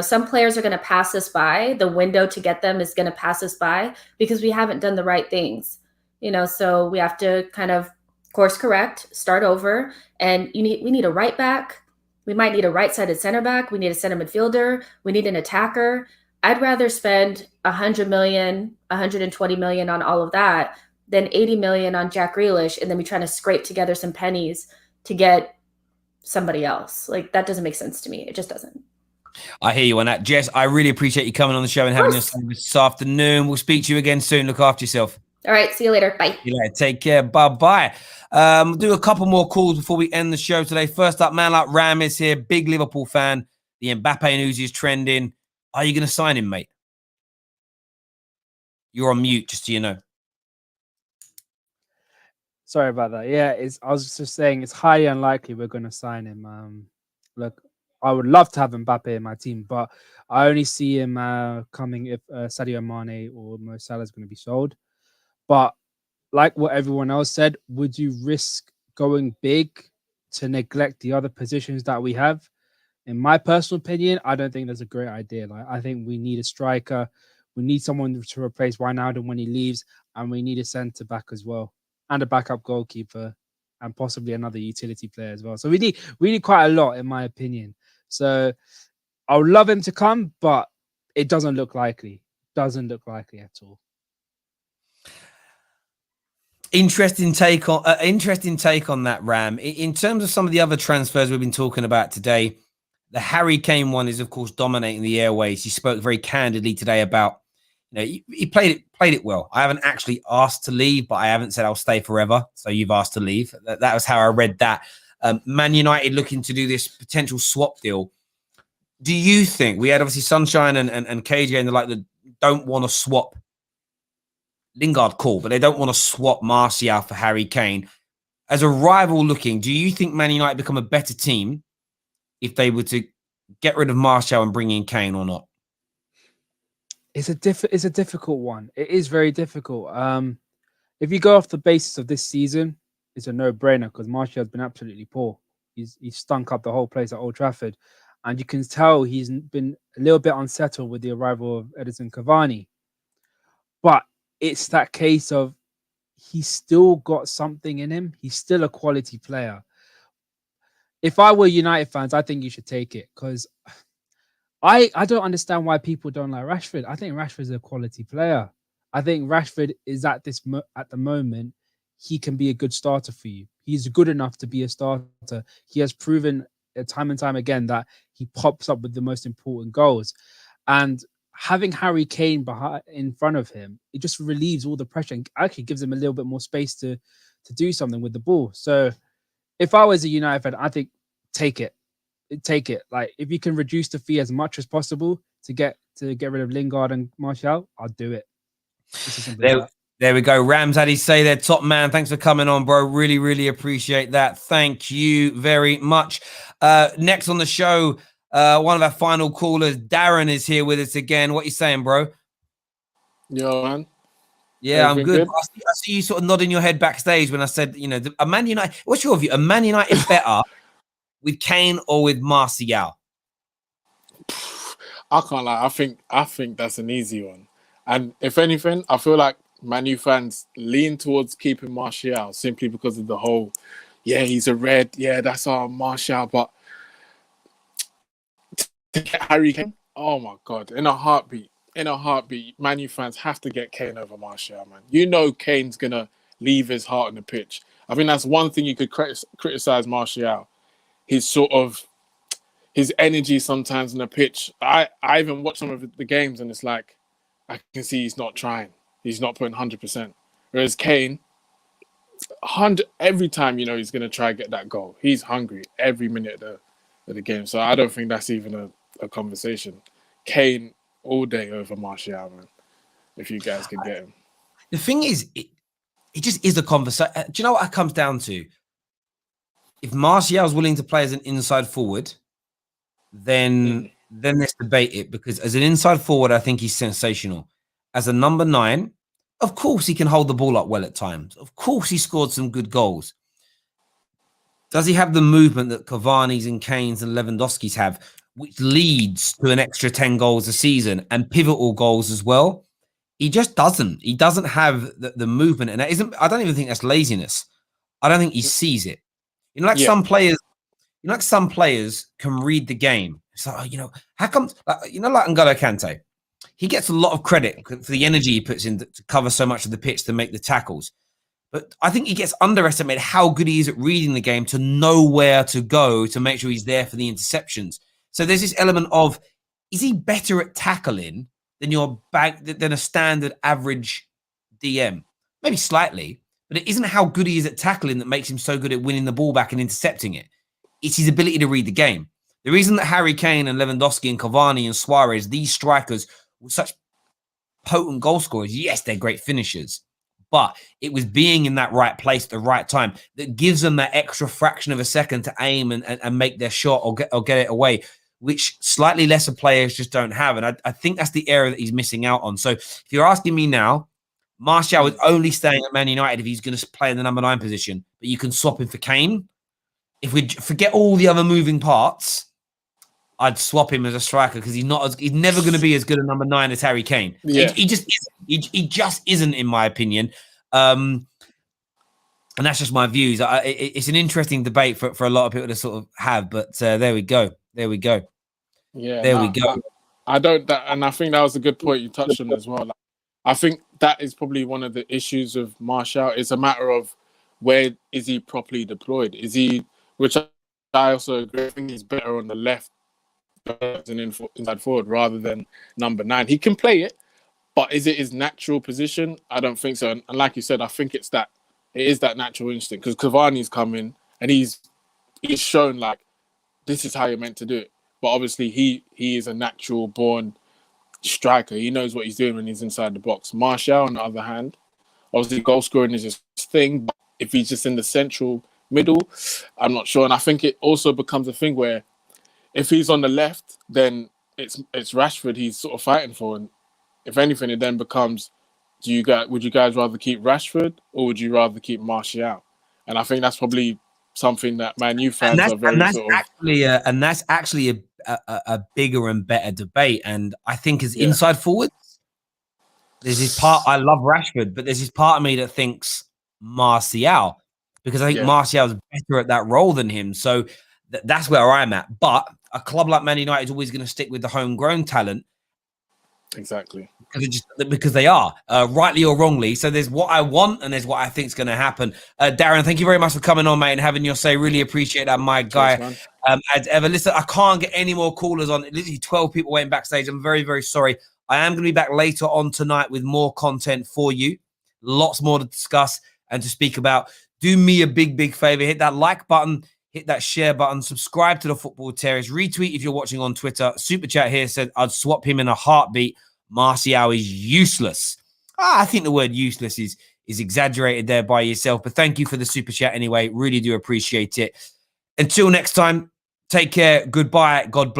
Some players are going to pass us by. The window to get them is going to pass us by because we haven't done the right things. So we have to kind of course correct, start over, and we need a right back. We might need a right-sided center back. We need a center midfielder. We need an attacker. I'd rather spend 100 million, 120 million on all of that than 80 million on Jack Grealish, and then we trying to scrape together some pennies to get somebody else. Like, that doesn't make sense to me. It just doesn't. I hear you on that. Jess, I really appreciate you coming on the show and having us this afternoon. We'll speak to you again soon. Look after yourself. All right. See you later. Bye. See you later. Take care. Bye-bye. We'll do a couple more calls before we end the show today. First up, man like Ram is here. Big Liverpool fan. The Mbappe news is trending. Are you going to sign him, mate? You're on mute, just so you know. Sorry about that. Yeah, I was just saying it's highly unlikely we're going to sign him. Look, I would love to have Mbappe in my team, but I only see him coming if Sadio Mane or Mo Salah is going to be sold. But like what everyone else said, would you risk going big to neglect the other positions that we have? In my personal opinion, I don't think that's a great idea. Like, I think we need a striker. We need someone to replace Wijnaldum when he leaves, and we need a centre back as well, and a backup goalkeeper, and possibly another utility player as well. So we need quite a lot, in my opinion. So I would love him to come, but it doesn't look likely. Doesn't look likely at all. Interesting take on that, Ram. In terms of some of the other transfers we've been talking about today, the Harry Kane one is, of course, dominating the airways. He spoke very candidly today about, he played it well. I haven't actually asked to leave, but I haven't said I'll stay forever. So you've asked to leave. That was how I read that. Man United looking to do this potential swap deal. Do you think we had obviously Sunshine and KJ and that don't want to swap Lingard, cool, but they don't want to swap Martial for Harry Kane. As a rival looking, do you think Man United become a better team if they were to get rid of Martial and bring in Kane or not? It's a difficult one. It is very difficult. If you go off the basis of this season, it's a no-brainer because Martial has been absolutely poor. He's stunk up the whole place at Old Trafford. And you can tell he's been a little bit unsettled with the arrival of Edinson Cavani. But it's that case of he's still got something in him. He's still a quality player. If I were United fans, I think you should take it, because I don't understand why people don't like Rashford. I think Rashford's a quality player. I think Rashford is at the moment, he can be a good starter for you. He's good enough to be a starter. He has proven time and time again that he pops up with the most important goals. And having Harry Kane in front of him, it just relieves all the pressure and actually gives him a little bit more space to do something with the ball. So if I was a United fan, I think take it. Like, if you can reduce the fee as much as possible to get rid of Lingard and Martial, I'll do it. There we go. Rams, how do you say there? Top man, thanks for coming on, bro. Really, really appreciate that. Thank you very much. Next on the show, one of our final callers, Darren, is here with us again. What you saying, bro? Yo, man. Yeah, Everything I'm good. good? I see you sort of nodding your head backstage when I said, a Man United. What's your view? A Man United better with Kane or with Martial? I can't lie. I think that's an easy one. And if anything, I feel like Man U fans lean towards keeping Martial simply because of the whole, yeah, he's a red, yeah, that's our Martial. But to get Harry Kane, oh my God, in a heartbeat, Man U fans have to get Kane over Martial, man. You know Kane's going to leave his heart on the pitch. I think that's one thing you could criticize Martial. His energy sometimes on the pitch. I even watch some of the games and it's like, I can see he's not trying. He's not putting 100%. Whereas Kane, every time, he's going to try and get that goal. He's hungry every minute of the game. So I don't think that's even a conversation. Kane all day over Martial, man, if you guys could get him. The thing is, it just is a conversation. Do you know what it comes down to? If Martial's willing to play as an inside forward, then let's debate it, because as an inside forward, I think he's sensational. As a number 9, of course he can hold the ball up well at times. Of course he scored some good goals. Does he have the movement that Cavani's and Kane's and Lewandowski's have, which leads to an extra 10 goals a season and pivotal goals as well? He just doesn't. He doesn't have the movement, and that isn't. I don't even think that's laziness. I don't think he sees it. Some players. Some players can read the game. It's like, how come, like N'Golo Kante, he gets a lot of credit for the energy he puts in to cover so much of the pitch to make the tackles. But I think he gets underestimated how good he is at reading the game, to know where to go to make sure he's there for the interceptions. So there's this element of, is he better at tackling than a standard average DM? Maybe slightly, but it isn't how good he is at tackling that makes him so good at winning the ball back and intercepting it. It's his ability to read the game. The reason that Harry Kane and Lewandowski and Cavani and Suarez, these strikers, were such potent goal scorers, yes, they're great finishers, but it was being in that right place at the right time that gives them that extra fraction of a second to aim and make their shot or get it away, which slightly lesser players just don't have. And I think that's the area that he's missing out on. So if you're asking me now, Martial is only staying at Man United if he's going to play in the number 9 position, but you can swap him for Kane. If we forget all the other moving parts, I'd swap him as a striker, because he's never going to be as good a number 9 as Harry Kane. Yeah. He just isn't, in my opinion. And that's just my views. It's an interesting debate for a lot of people to sort of have, but there we go. Yeah, we go. And I think that was a good point you touched on as well. Like, I think that is probably one of the issues of Martial. It's a matter of, where is he properly deployed? Which I also agree. I think he's better on the left as an inside forward rather than number 9. He can play it, but is it his natural position? I don't think so. And like you said, I think it is that natural instinct, because Cavani's come in and he's shown like, this is how you're meant to do it. But obviously he is a natural born striker. He knows what he's doing when he's inside the box. Martial, on the other hand, obviously goal scoring is his thing, but if he's just in the central middle, I'm not sure. And I think it also becomes a thing where, if he's on the left, then it's Rashford he's sort of fighting for. And if anything, it then becomes, would you guys rather keep Rashford or would you rather keep Martial? And I think that's probably something that Man U fans are very that's actually a bigger and better debate. And I think as inside forwards, there's this part, I love Rashford, but there's this part of me that thinks Martial, because I think Martial is better at that role than him. So that's where I'm at. But a club like Man United is always going to stick with the homegrown talent. Exactly. Because they are, rightly or wrongly. So there's what I want and there's what I think is going to happen. Darren, thank you very much for coming on, mate, and having your say. Really appreciate that, my guy. Cheers, as ever, listen, I can't get any more callers on. Literally 12 people waiting backstage. I'm very, very sorry. I am going to be back later on tonight with more content for you. Lots more to discuss and to speak about. Do me a big, big favor. Hit that like button. Hit that share button. Subscribe to the Football Terrace. Retweet if you're watching on Twitter. Super Chat here said, I'd swap him in a heartbeat. Martial is useless. I think the word useless is exaggerated there by yourself. But thank you for the Super Chat anyway. Really do appreciate it. Until next time, take care. Goodbye. God bless.